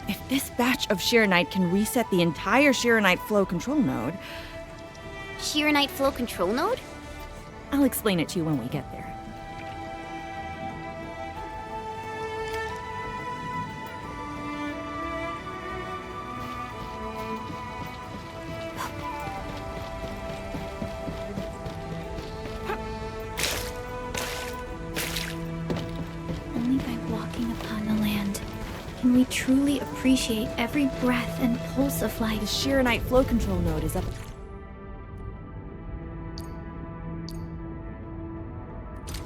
If this batch of Sheeranite can reset the entire Sheeranite flow control node... Sheeranite flow control node? I'll explain it to you when we get there. Only by walking upon the land can we truly appreciate every breath and pulse of life. The Sheeranite flow control node is up.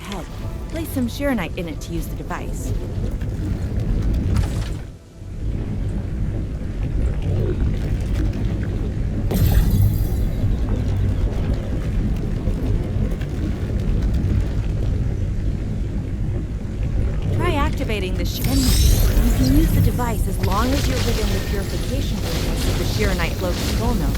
Head. Place some Sheeranite in it to use the device. Try activating the Sheeranite. You can use the device as long as you're within the purification radius of the Sheeranite flow control node.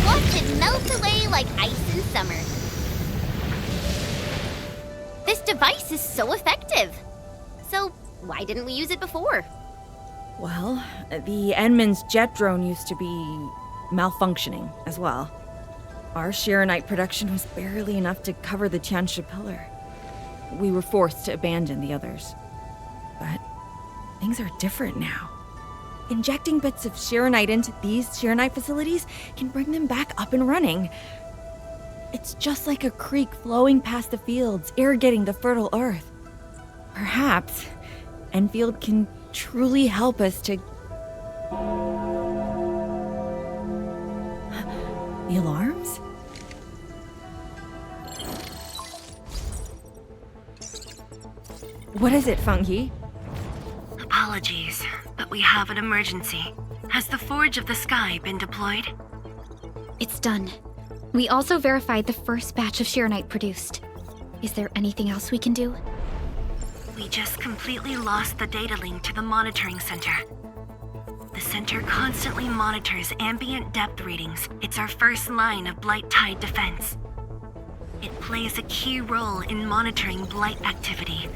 Watch it melt away like ice in summer. This device is so effective. So, why didn't we use it before? Well, the Enman's jet drone used to be malfunctioning as well. Our Sheeranite production was barely enough to cover the Tiansha pillar. We were forced to abandon the others. But things are different now. Injecting bits of Sheeranite into these Sheeranite facilities can bring them back up and running. It's just like a creek flowing past the fields, irrigating the fertile earth. Perhaps Endfield can truly help us to... The alarms? What is it, Fungi? Apologies, but we have an emergency. Has the Forge of the Sky been deployed? It's done. We also verified the first batch of Sheeranite produced. Is there anything else we can do? We just completely lost the data link to the monitoring center. The center constantly monitors ambient depth readings. It's our first line of Blight Tide defense. It plays a key role in monitoring Blight activity.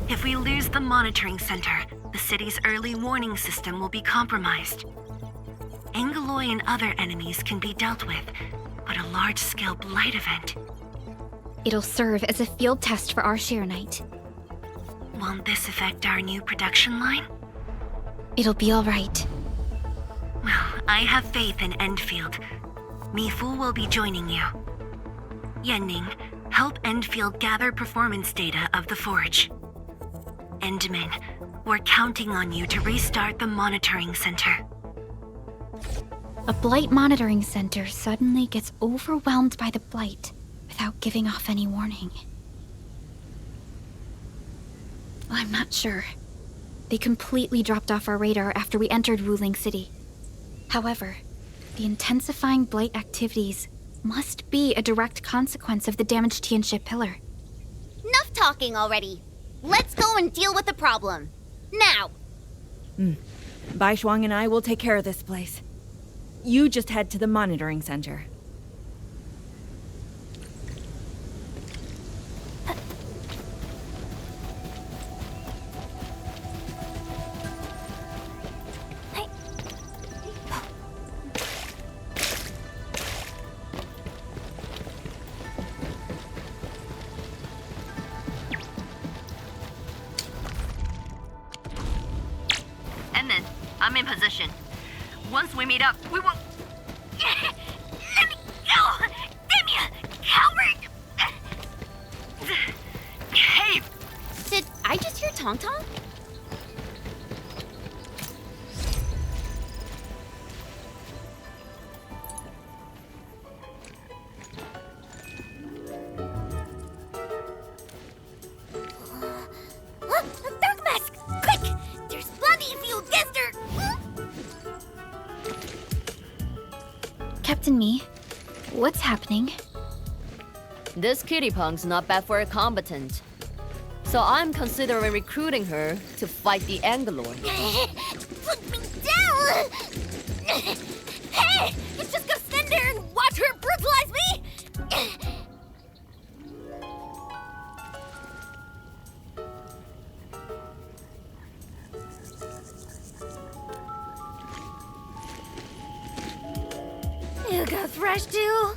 If we lose the monitoring center, the city's early warning system will be compromised. Angeloy and other enemies can be dealt with, but a large-scale Blight event... It'll serve as a field test for our Sheeranite. Won't this affect our new production line? It'll be all right. Well, I have faith in Endfield. Mifu will be joining you. Yenning, help Endfield gather performance data of the Forge. Endman, we're counting on you to restart the monitoring center. A Blight monitoring center suddenly gets overwhelmed by the Blight without giving off any warning. I'm not sure. They completely dropped off our radar after we entered Wuling City. However, the intensifying Blight activities must be a direct consequence of the damaged Tianxia pillar. Enough talking already. Let's go and deal with the problem. Now! Bai Shuang and I will take care of this place. You just head to the monitoring center. Endman, I'm in position. Once we meet up, we will... Let me go! Damn you! Coward! Hey! Did I just hear Tong Tong? Captain Me, what's happening? This kitty punk's not bad for a combatant. So I'm considering recruiting her to fight the Angaloid. Put me down! Hey! You're just gonna stand there and watch her brutalize me? You got thrashed too?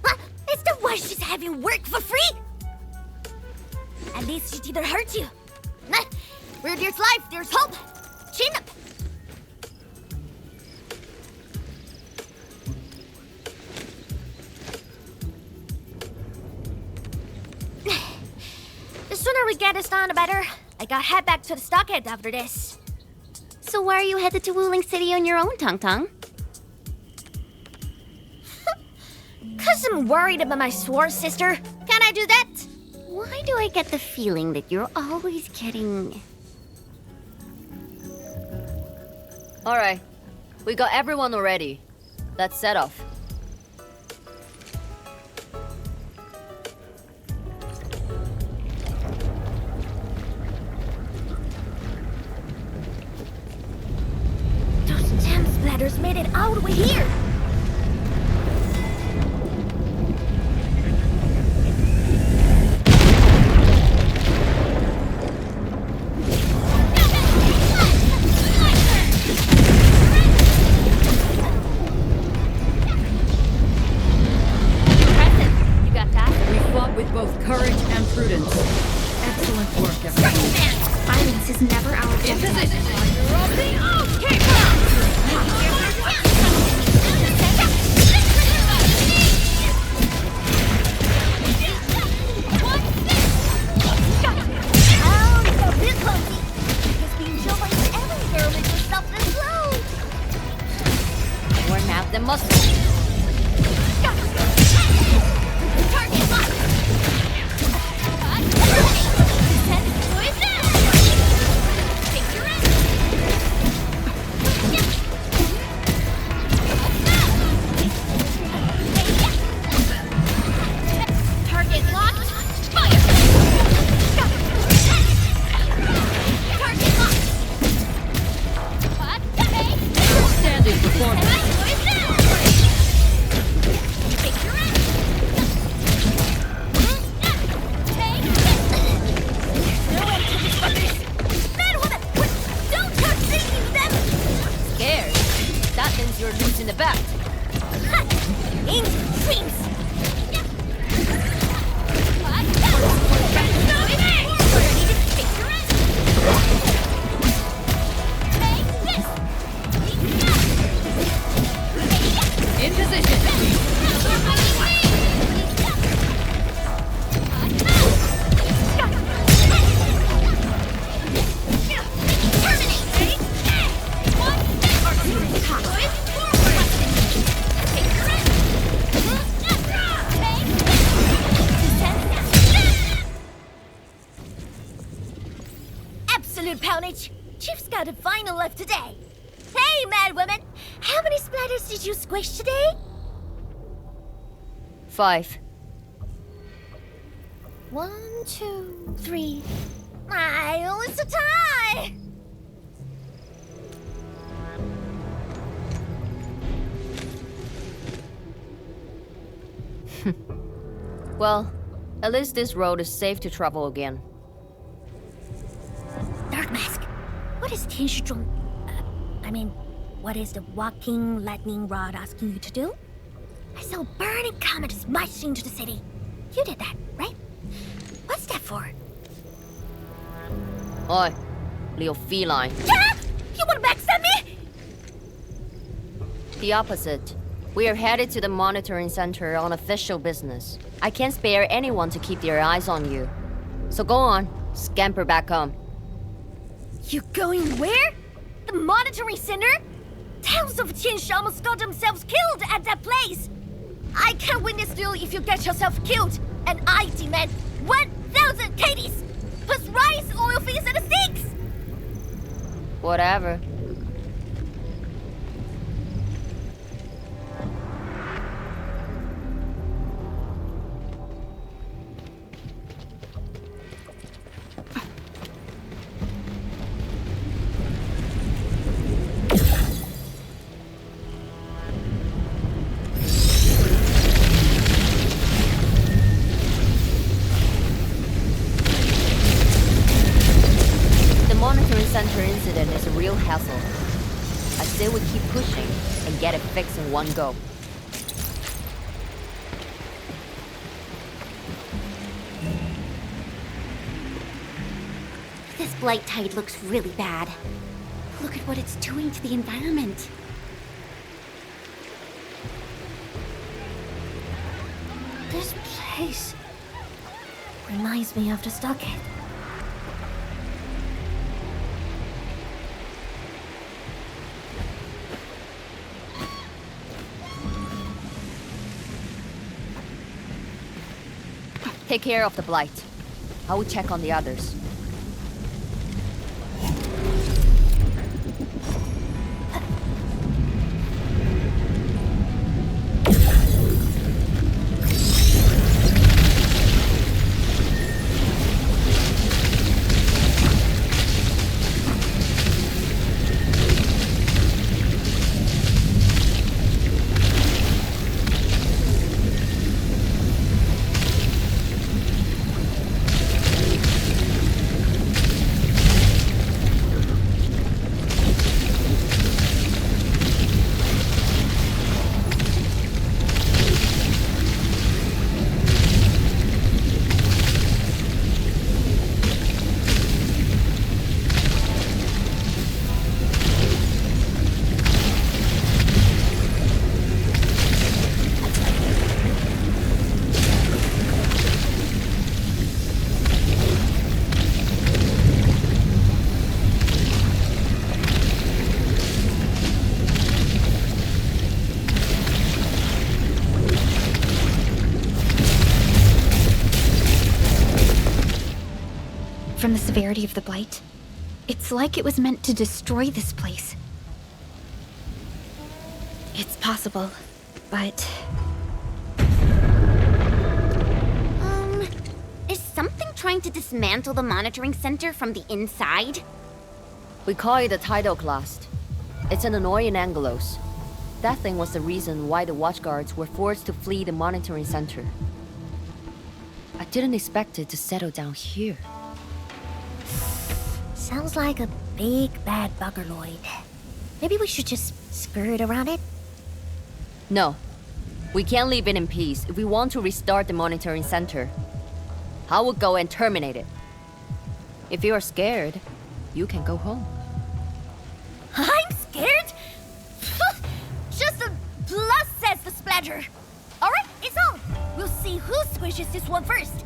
Huh? Is that why she's having work for free? At least she didn't hurt you. Nah, where there's life, there's hope. Chin up. The sooner we get this done, the better. I gotta head back to the stockade after this. So why are you headed to Wuling City on your own, Tong Tong? 'Cause I'm worried about my sword sister. Can I do that? Why do I get the feeling that you're always getting... Alright, we got everyone already. Let's set off. Those gem splatters made it all the way here. With both courage and prudence. Excellent work, everyone. Violence is never our position. We're half the muscle. You're losing the bet. Ancient dreams. In position. Absolute poundage. Chief's got a final left today. Hey, mad women! How many splatters did you squish today? 5. 1, 2, 3. Oh, it's a tie! Well, at least this road is safe to travel again. Dark Mask, what is Tianshizhuang? What is the walking lightning rod asking you to do? I saw a burning comet smash into the city. You did that, right? What's that for? Oi, little feline. Yeah! You wanna backstab me? The opposite. We are headed to the monitoring center on official business. I can't spare anyone to keep their eyes on you. So go on, scamper back home. You going where? The monitoring center? Thousands of Tianshi almost got themselves killed at that place. I can't win this duel if you get yourself killed. And I demand 1,000 KDs plus rice, oil fees, and sticks. Whatever. center incident is a real hassle. I say we keep pushing and get it fixed in one go. This blight tide looks really bad. Look at what it's doing to the environment. This place reminds me of the stockade. Take care of the blight. I will check on the others. From the severity of the blight, it's like it was meant to destroy this place. It's possible, but... Is something trying to dismantle the monitoring center from the inside? We call it a tidal blast. It's an annoying Angelos. That thing was the reason why the watchguards were forced to flee the monitoring center. I didn't expect it to settle down here. Sounds like a big bad buggerloid. Maybe we should just skirt around it? No. We can't leave it in peace if we want to restart the monitoring center. I will go and terminate it. If you are scared, you can go home. I'm scared? Just a plus, says the splatter. Alright, it's on. We'll see who squishes this one first.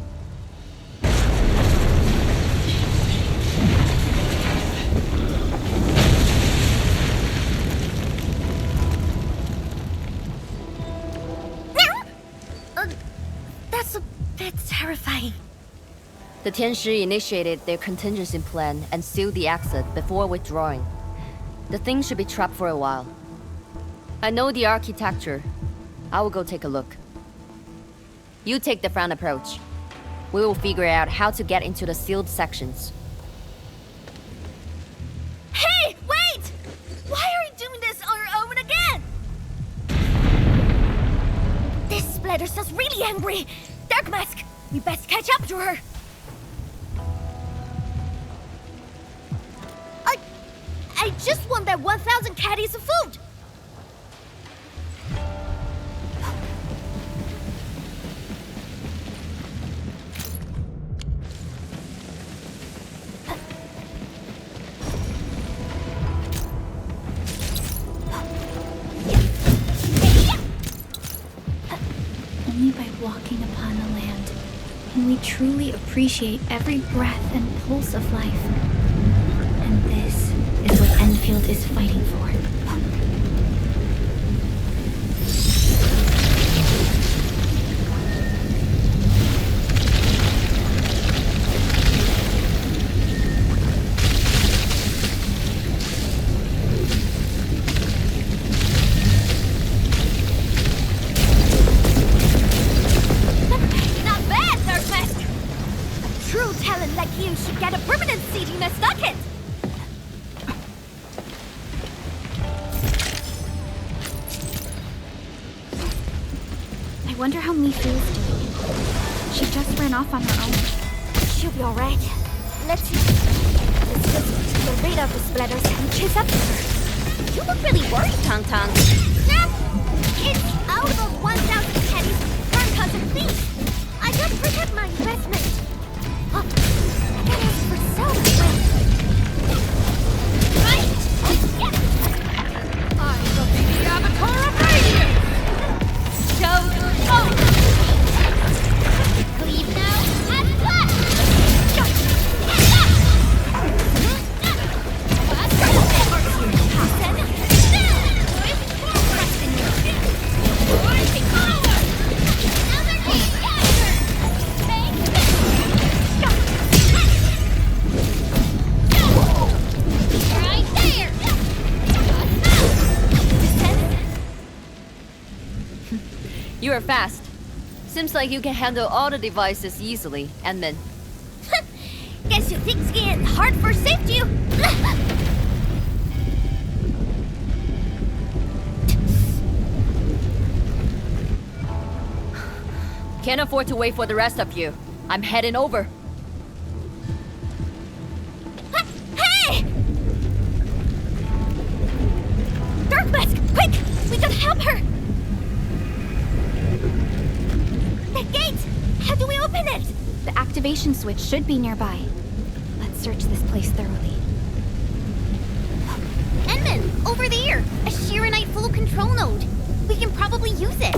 That's a bit terrifying. The Tianshi initiated their contingency plan and sealed the exit before withdrawing. The thing should be trapped for a while. I know the architecture. I will go take a look. You take the front approach. We will figure out how to get into the sealed sections. Hey, wait! Why are we doing this on our own again? This splatter sounds really angry. Dark Mask, we best catch up to her. I just want that 1,000 caddies of food. Only by walking upon the land can we truly appreciate every breath and pulse of life. And this is what Endfield is fighting for. Not bad, Dark Mask. A true talent like you should get a permanent seat in a stockade. I wonder how Mi Fu is doing. She just ran off on her own. She'll be alright. Let's see. It's just the radar for splatters and chase up to her. You look really worried, Tong Tong. It's out of 1,000 pennies. Firm cousin, please. I gotta protect my investment. Oh, I gotta ask for Zelda. Right! Yes! I shall be the avatar of radiance! Show your own! Leave now and flash! You are fast. Seems like you can handle all the devices easily, Edmund. Guess you think's getting hard for safety. Can't afford to wait for the rest of you. I'm heading over. Hey! Dark Mask, quick! We gotta help her! The gate! How do we open it? The activation switch should be nearby. Let's search this place thoroughly. Enman, over there! A Shiranite full control node. We can probably use it.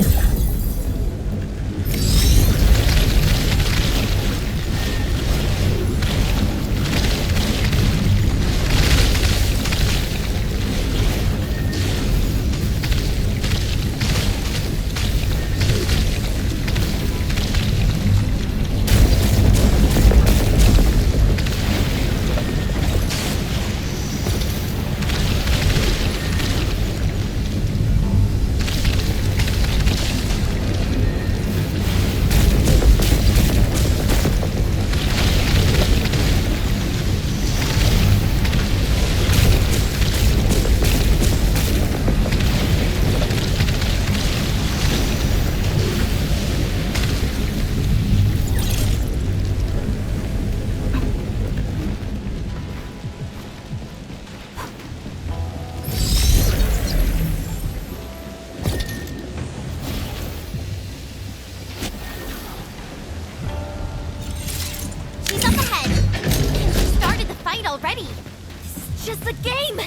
Already. This is just a game.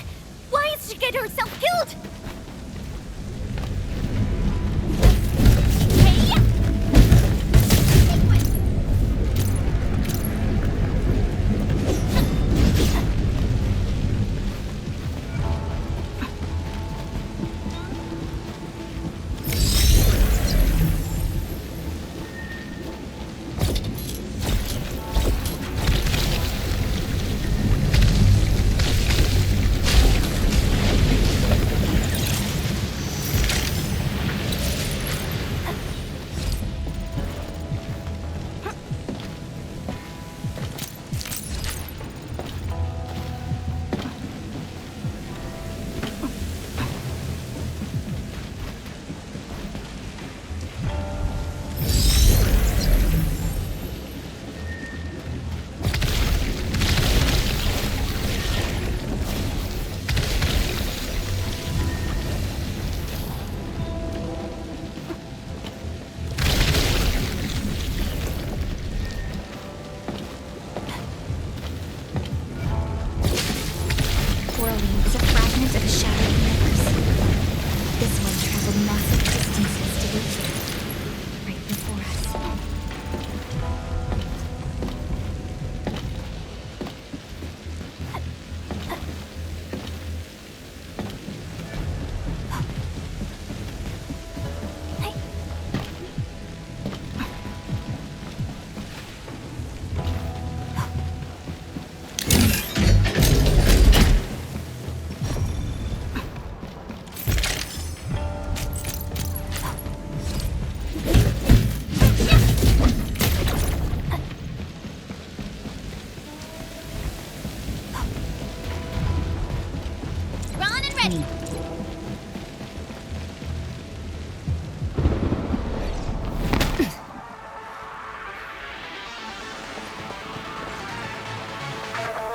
Why is she getting herself killed?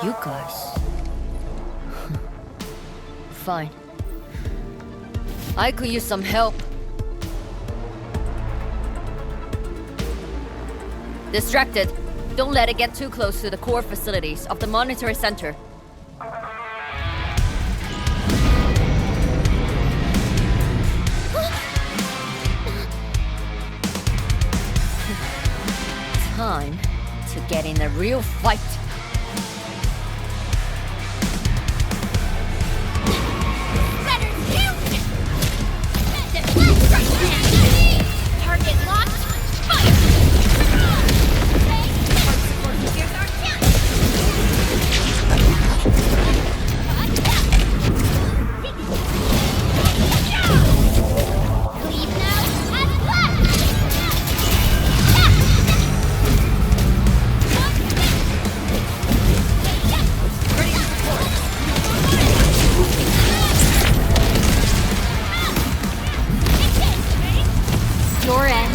You guys. Fine. I could use some help. Distracted. Don't let it get too close to the core facilities of the monetary center. Time to get in a real fight. Target locked. Fire! Here's our chance. Leave now and left. Your end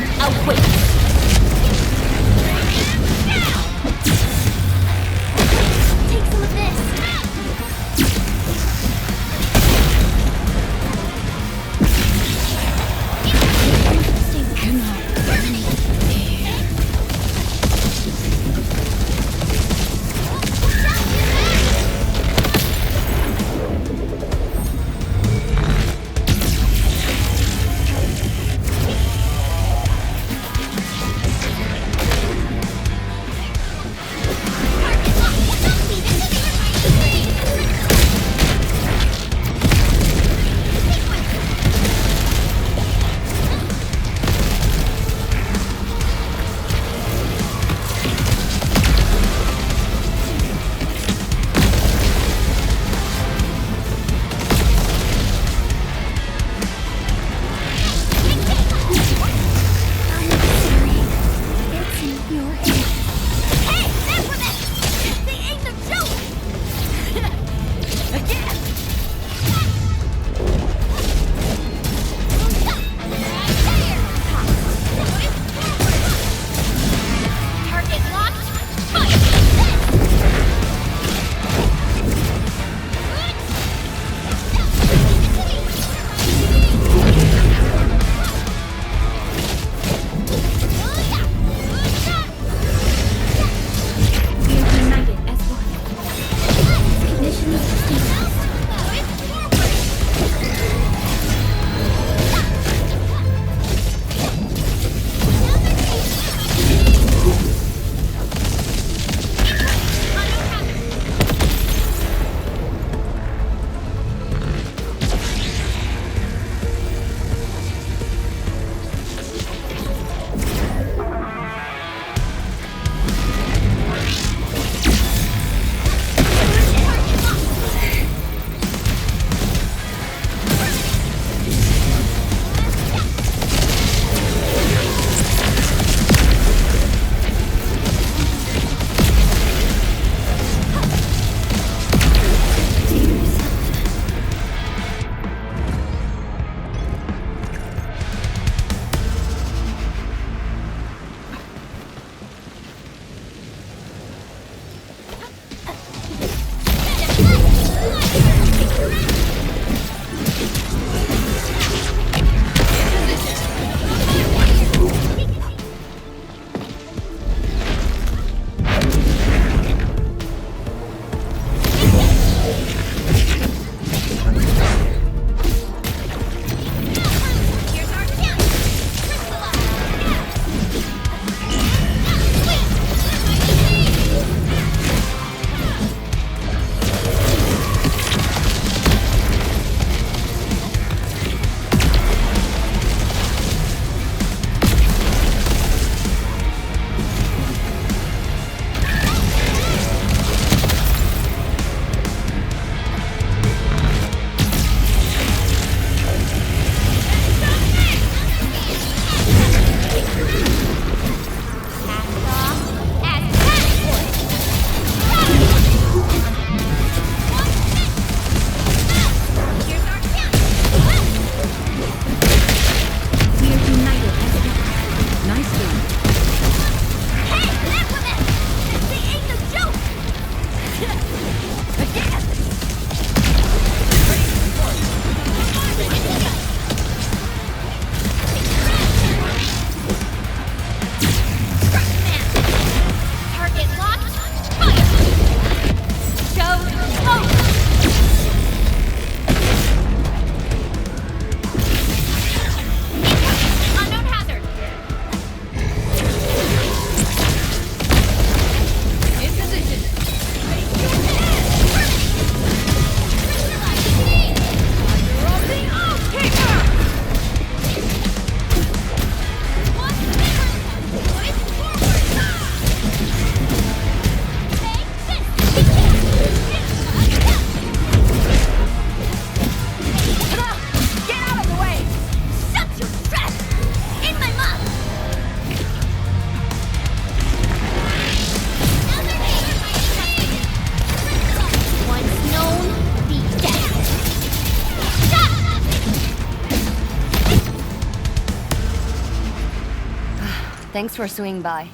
Thanks for swinging by.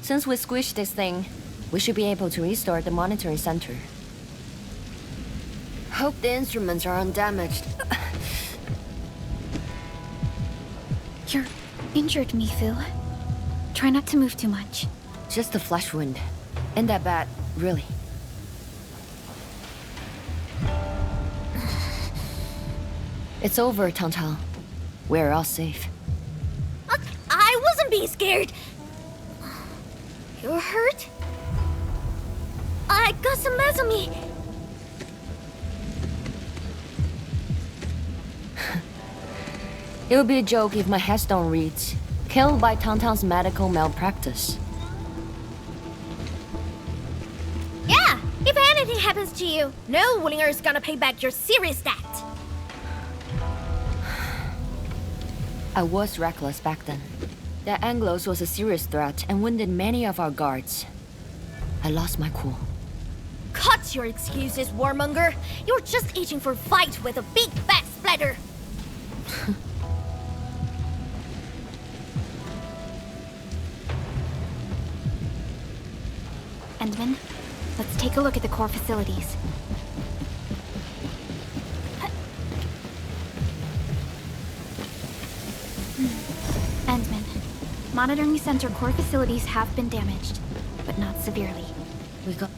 Since we squished this thing, we should be able to restore the monitoring center. Hope the instruments are undamaged. You're injured, Mifu. Try not to move too much. Just a flesh wound. Ain't that bad, really. It's over, Tang. We're all safe. I wasn't being scared. You're hurt? I got some meds on me. It would be a joke if my headstone reads, "Killed by Tang's medical malpractice." Yeah, if anything happens to you, no Wulinger is gonna pay back your serious debt. I was reckless back then. That Anglos was a serious threat and wounded many of our guards. I lost my cool. Cut your excuses, warmonger. You're just itching for a fight with a big fat splatter. Endman, let's take a look at the core facilities. Endman, monitoring center core facilities have been damaged, but not severely. We got...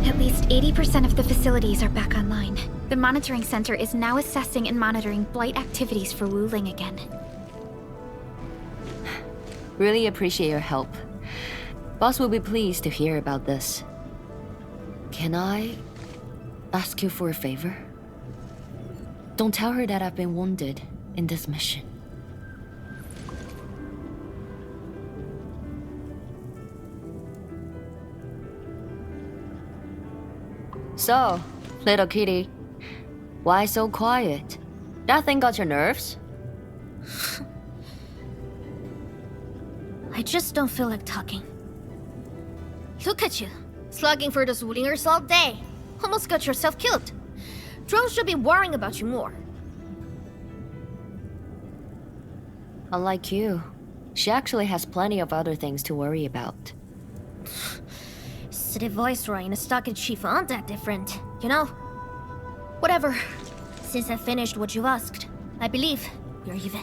At least 80% of the facilities are back online. The monitoring center is now assessing and monitoring blight activities for Wuling again. Really appreciate your help. Boss will be pleased to hear about this. Can I ask you for a favor? Don't tell her that I've been wounded in this mission. So, little kitty, why so quiet? That thing got your nerves? I just don't feel like talking. Look at you, slugging for those Wulingers all day. Almost got yourself killed. Drones should be worrying about you more. Unlike you, she actually has plenty of other things to worry about. City Viceroy and a stockade chief aren't that different, you know? Whatever. Since I finished what you asked, I believe you're even.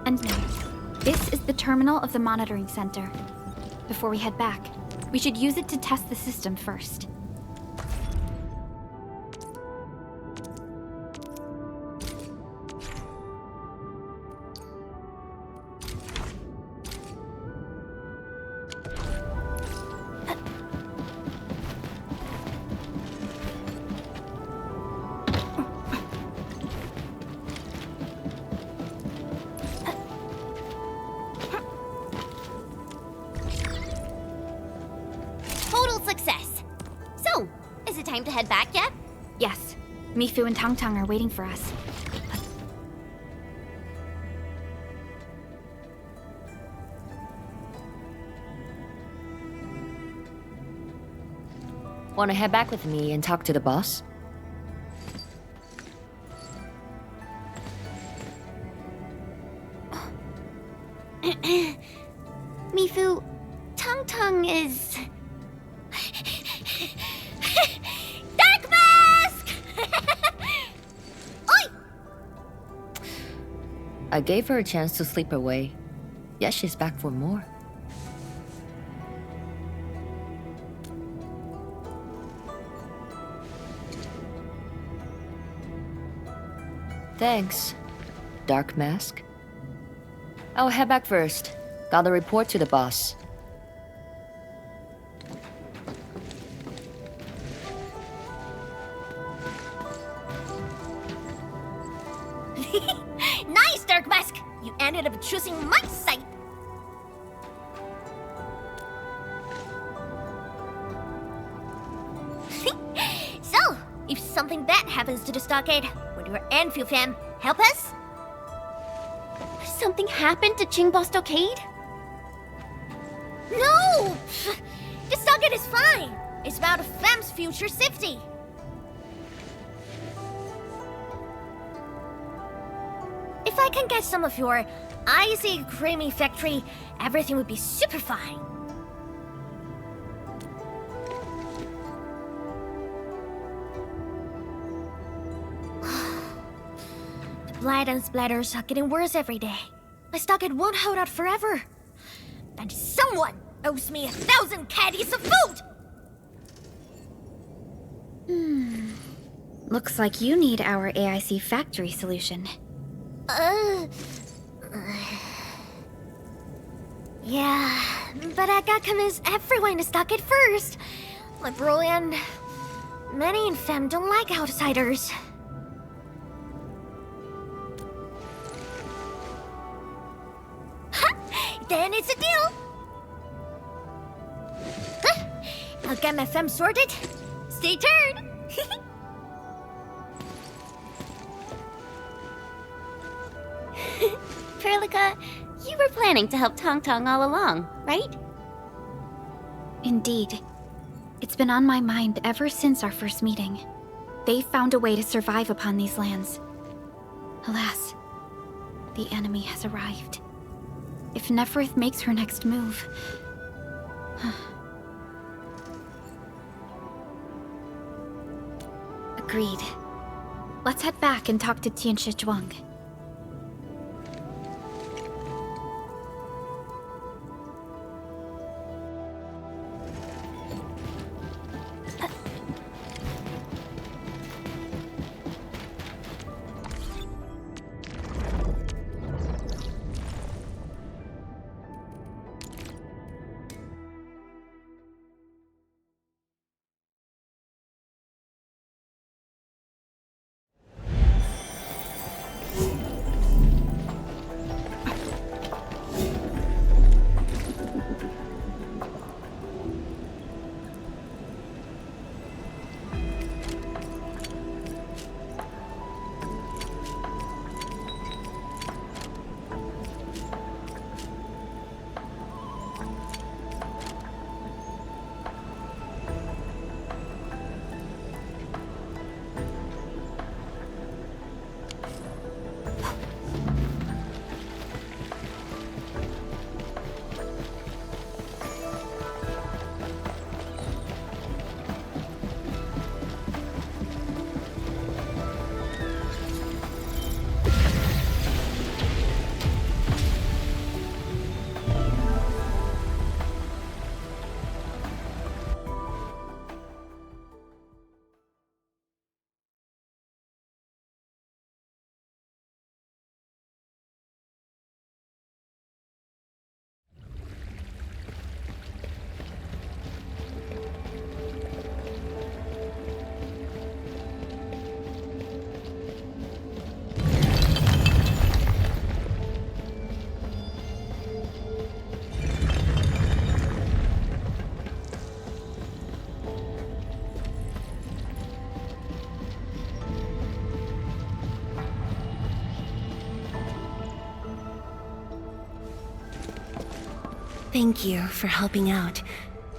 And now, this is the terminal of the monitoring center. Before we head back, we should use it to test the system first. Time to head back yet? Yes. Mifu and Tang are waiting for us. Wanna head back with me and talk to the boss? Mifu, Tang is... I gave her a chance to sleep away. Yet she's back for more. Thanks, Dark Mask. I'll head back first. Gotta report to the boss. Nice, Dark Mask! You ended up choosing my side. So, if something bad happens to the stockade, would your Endfield fam help us? Something happened to Qingbo Stockade? No! The stockade is fine. It's about the fam's future safety. If I can get some of your icy creamy factory, everything would be super fine. The blight and splatters are getting worse every day. My stockade won't hold out forever. And someone owes me 1,000 caddies of food! Looks like you need our AIC factory solution. Yeah, but I gotta convince everyone to stock it first. My bro and many in fam don't like outsiders. Then it's a deal. I'll get my fam sorted. Stay tuned. Perlica, you were planning to help Tong Tong all along, right? Indeed. It's been on my mind ever since our first meeting. They found a way to survive upon these lands. Alas, the enemy has arrived. If Neferith makes her next move... Agreed. Let's head back and talk to Tianshi Zhuang. Thank you for helping out.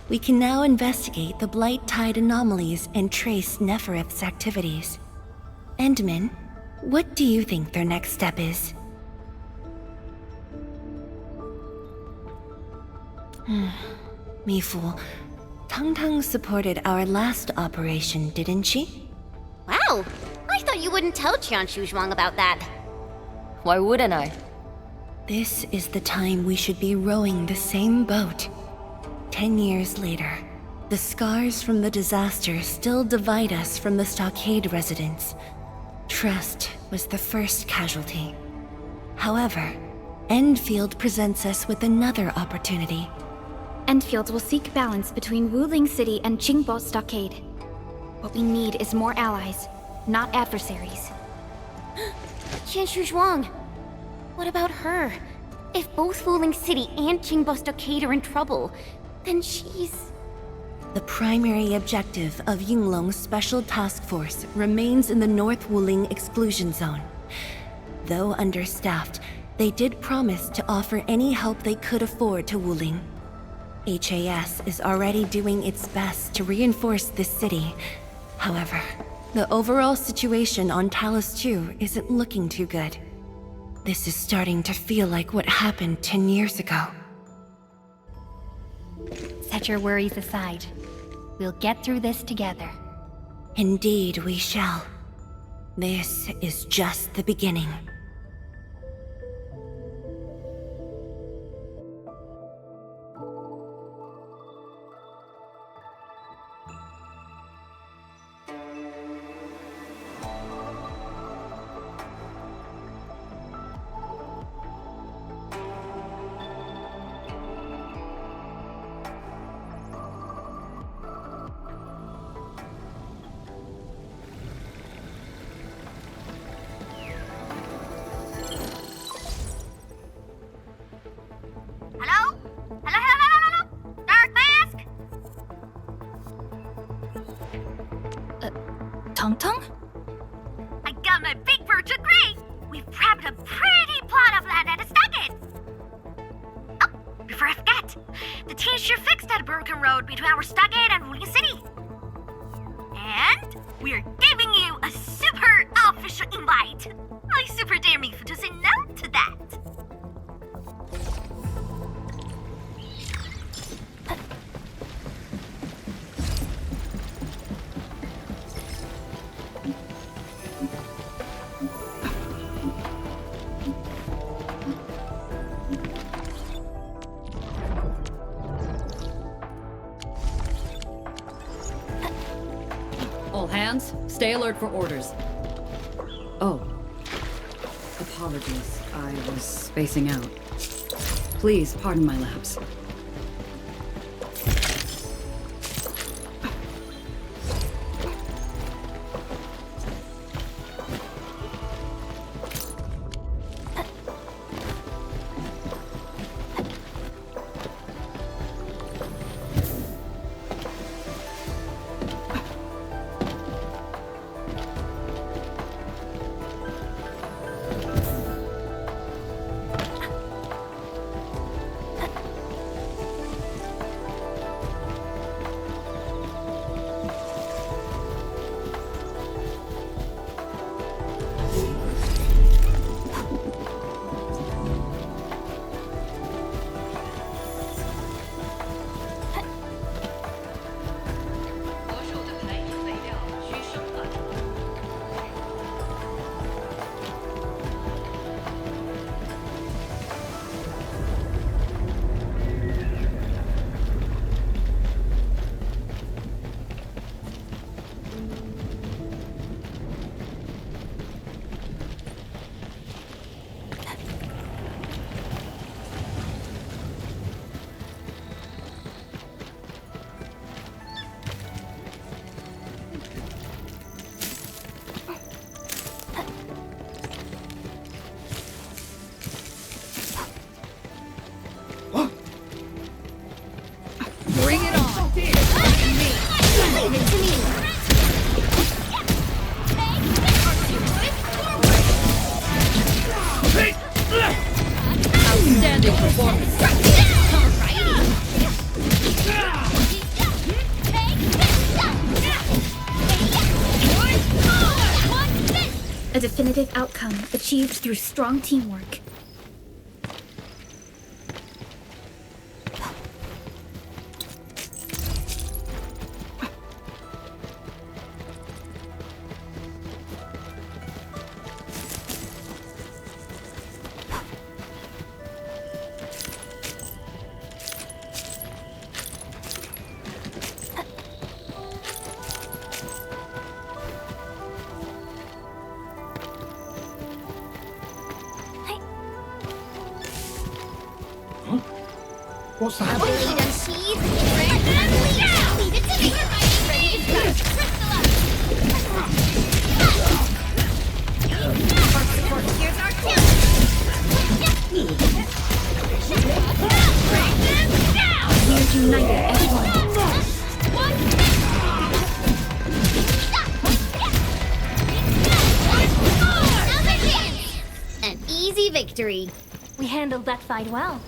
We can now investigate the Blight Tide anomalies and trace Neferith's activities. Endman, what do you think their next step is? Mifu, Tang Tang supported our last operation, didn't she? Wow! I thought you wouldn't tell Qianshu Zhuang about that. Why wouldn't I? This is the time we should be rowing the same boat. 10 years later, the scars from the disaster still divide us from the stockade residents. Trust was the first casualty. However, Endfield presents us with another opportunity. Endfield will seek balance between Wuling City and Qingbo Stockade. What we need is more allies, not adversaries. Qianshu Zhuang! What about her? If both Wuling City and Qingbo Stockade are in trouble, then she's... The primary objective of Yinglong's Special Task Force remains in the North Wuling Exclusion Zone. Though understaffed, they did promise to offer any help they could afford to Wuling. HAS is already doing its best to reinforce this city. However, the overall situation on Talus 2 isn't looking too good. This is starting to feel like what happened 10 years ago. Set your worries aside. We'll get through this together. Indeed, we shall. This is just the beginning. Hello? Hello? Dark Mask? Tong? I got my big bird to agree! We've grabbed a pretty plot of land at a stockade! Oh, before I forget, the team sure fixed that broken road between our stockade and Wuling City. And we're giving you a super official invite! I super dare me to say no to that! All hands, stay alert for orders. Oh. Apologies, I was spacing out. Please pardon my lapse. Outstanding performance. A definitive outcome achieved through strong teamwork. What's I that? believe in cheese. Leave it to me. Ready to strike. Crystal up. Here's our chance. Break them down. We're united as one. An easy victory. We handled that fight well.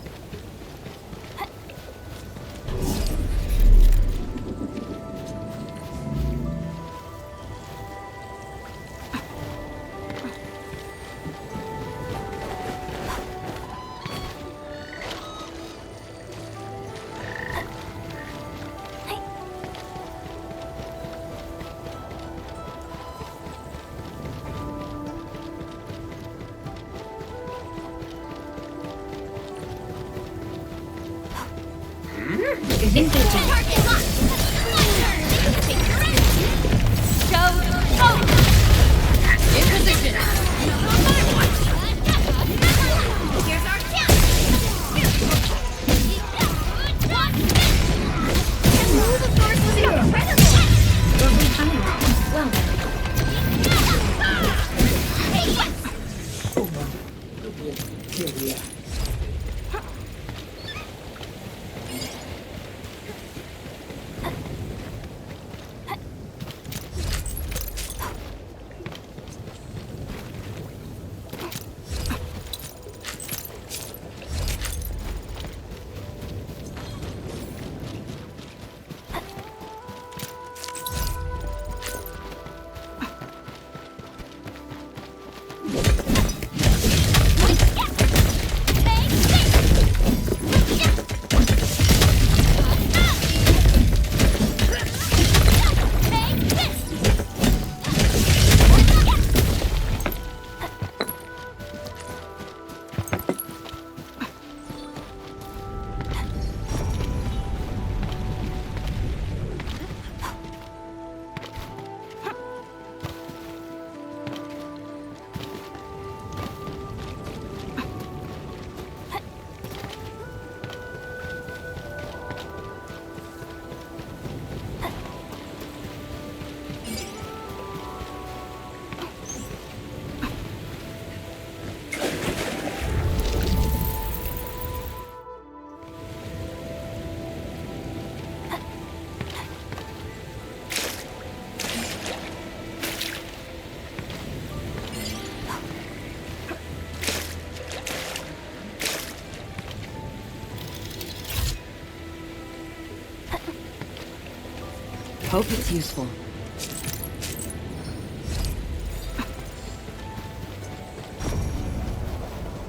Hope it's useful.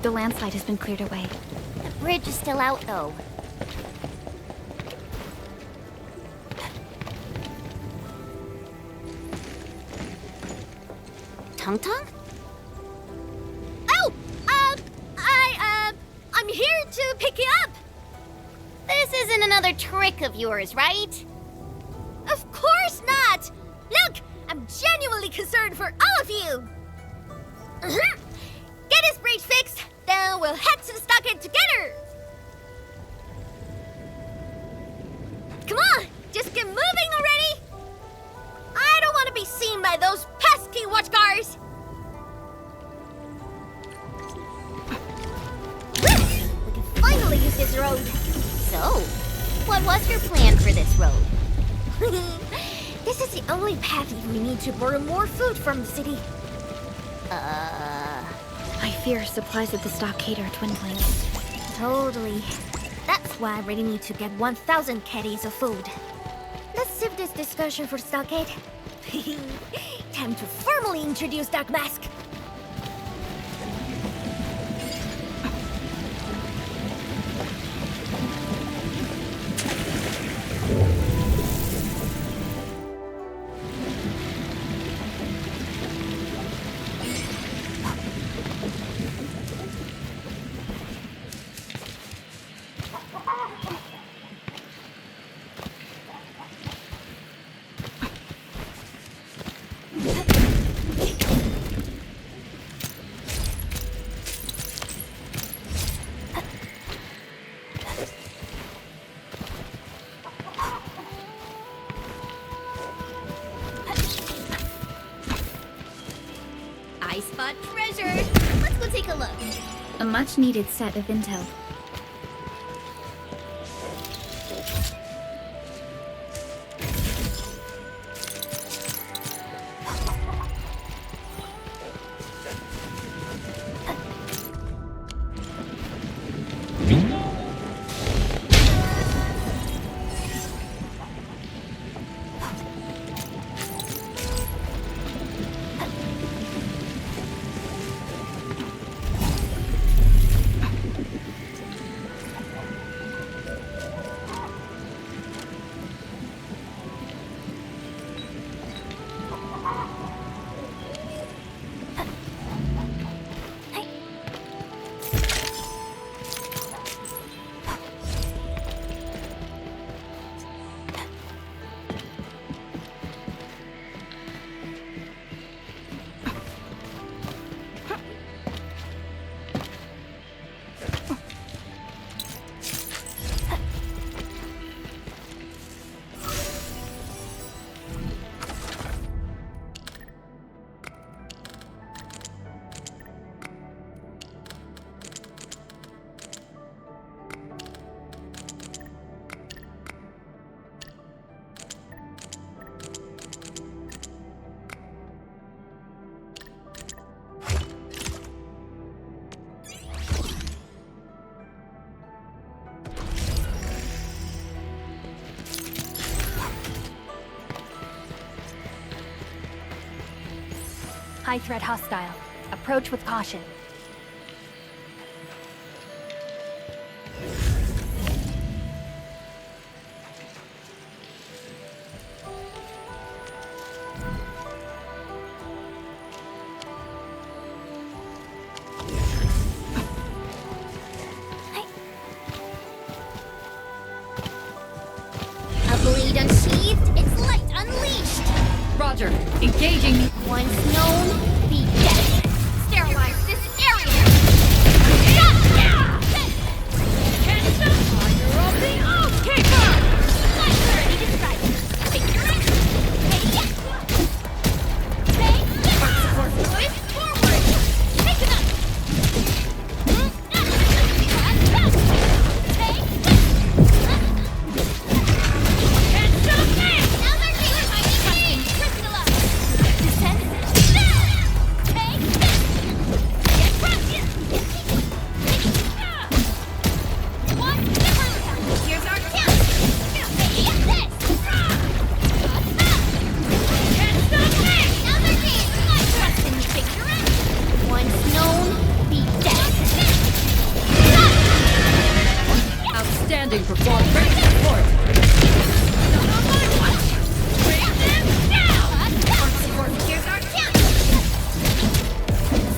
The landslide has been cleared away. The bridge is still out, though. Tung Tung? Oh! I'm here to pick you up! This isn't another trick of yours, right? Of course not! Look! I'm genuinely concerned for all of you! Get this bridge fixed, then we'll head to the stockade together! Come on! Just get moving already! I don't want to be seen by those pesky watchguards! We can finally use this road! So, what was your plan for this road? This is the only path if we need to borrow more food from the city. I fear supplies at the stockade are dwindling. Totally. That's why I really need to get 1,000 caddies of food. Let's save this discussion for stockade. Time to formally introduce Dark Mask. much-needed set of intel. High threat hostile. Approach with caution. A blade unsheathed, its light unleashed! Roger. Engaging. Once known, be dead. Sterilize this area! Fire of the Oathkeeper! Ready to strike. Victory! Forward! Take it up! Once known, be dead. Outstanding performance. Great support. Here's our chance.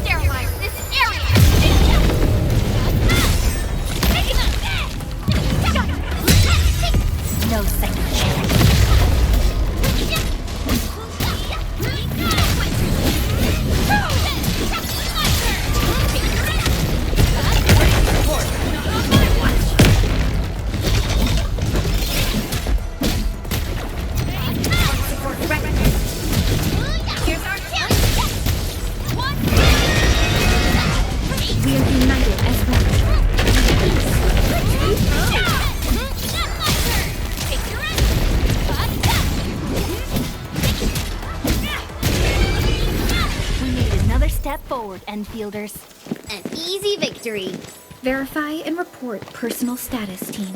Sterilize this area. No second chance. Here's our chance. We are united as one. We made another step forward, Enfielders. An easy victory. Verify and report personal status, team.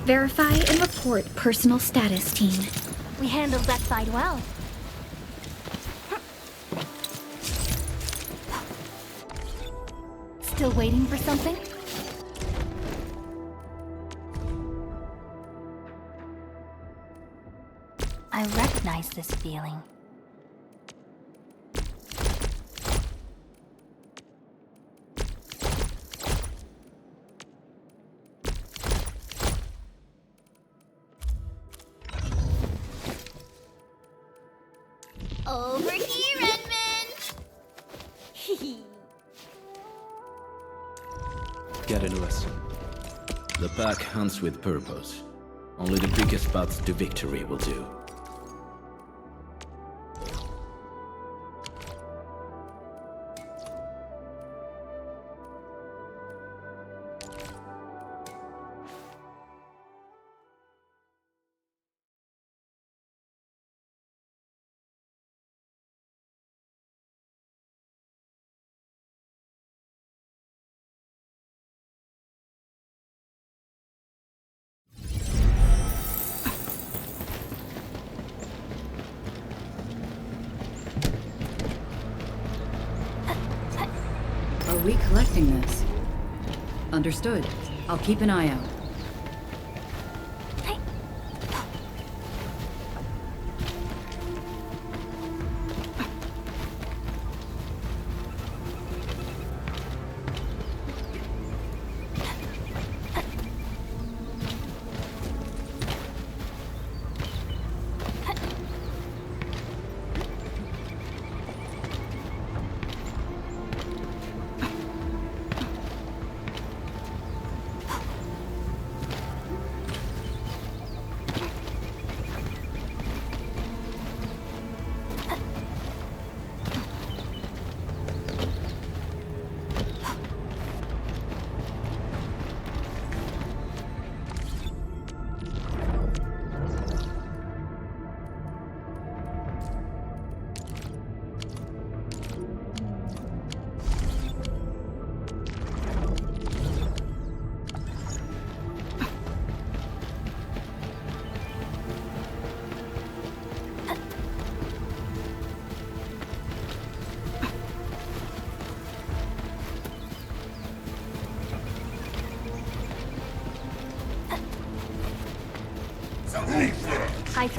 Verify and report personal status, team. We handled that side well. Still waiting for something? I recognize this feeling. Over here, Edmund! Get into us. The pack hunts with purpose. Only the quickest path to victory will do. Are we collecting this? Understood. I'll keep an eye out.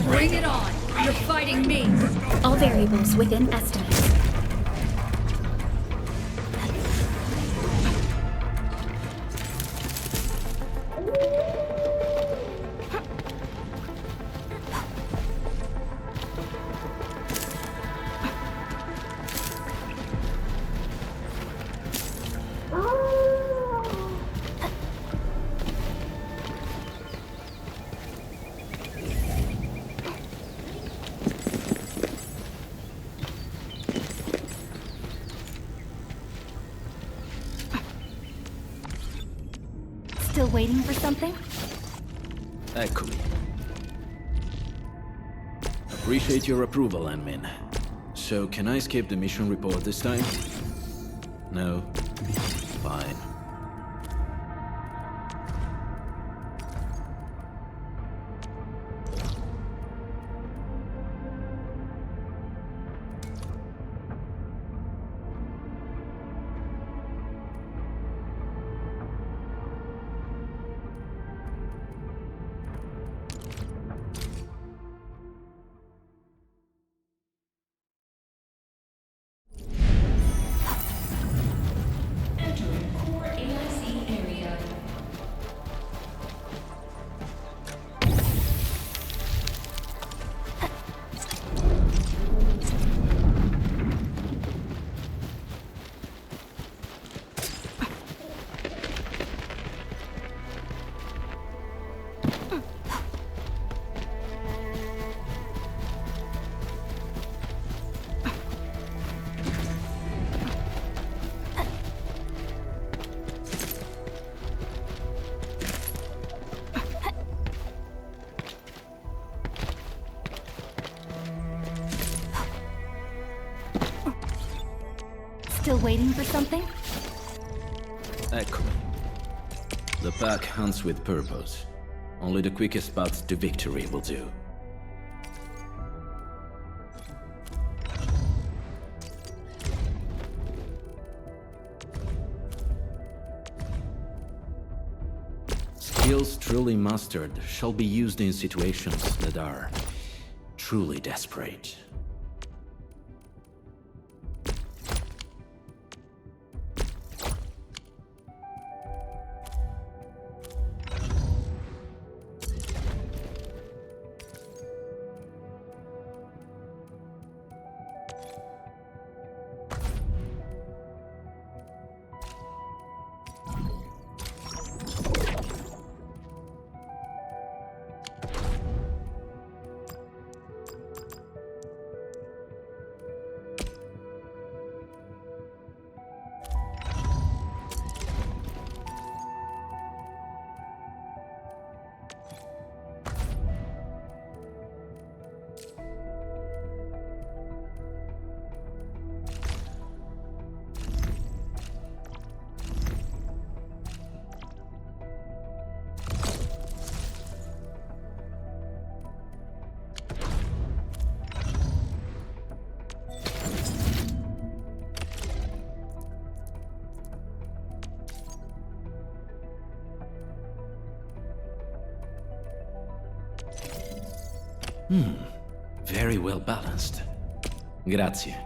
Bring it on! You're fighting me! All variables within estimates. Still waiting for something? Eccomi. Appreciate your approval, Anmin. So, can I skip the mission report this time? No? Fine. Still waiting for something? Eccomi. The pack hunts with purpose. Only the quickest path to victory will do. Skills truly mastered shall be used in situations that are truly desperate. Very well balanced. Grazie.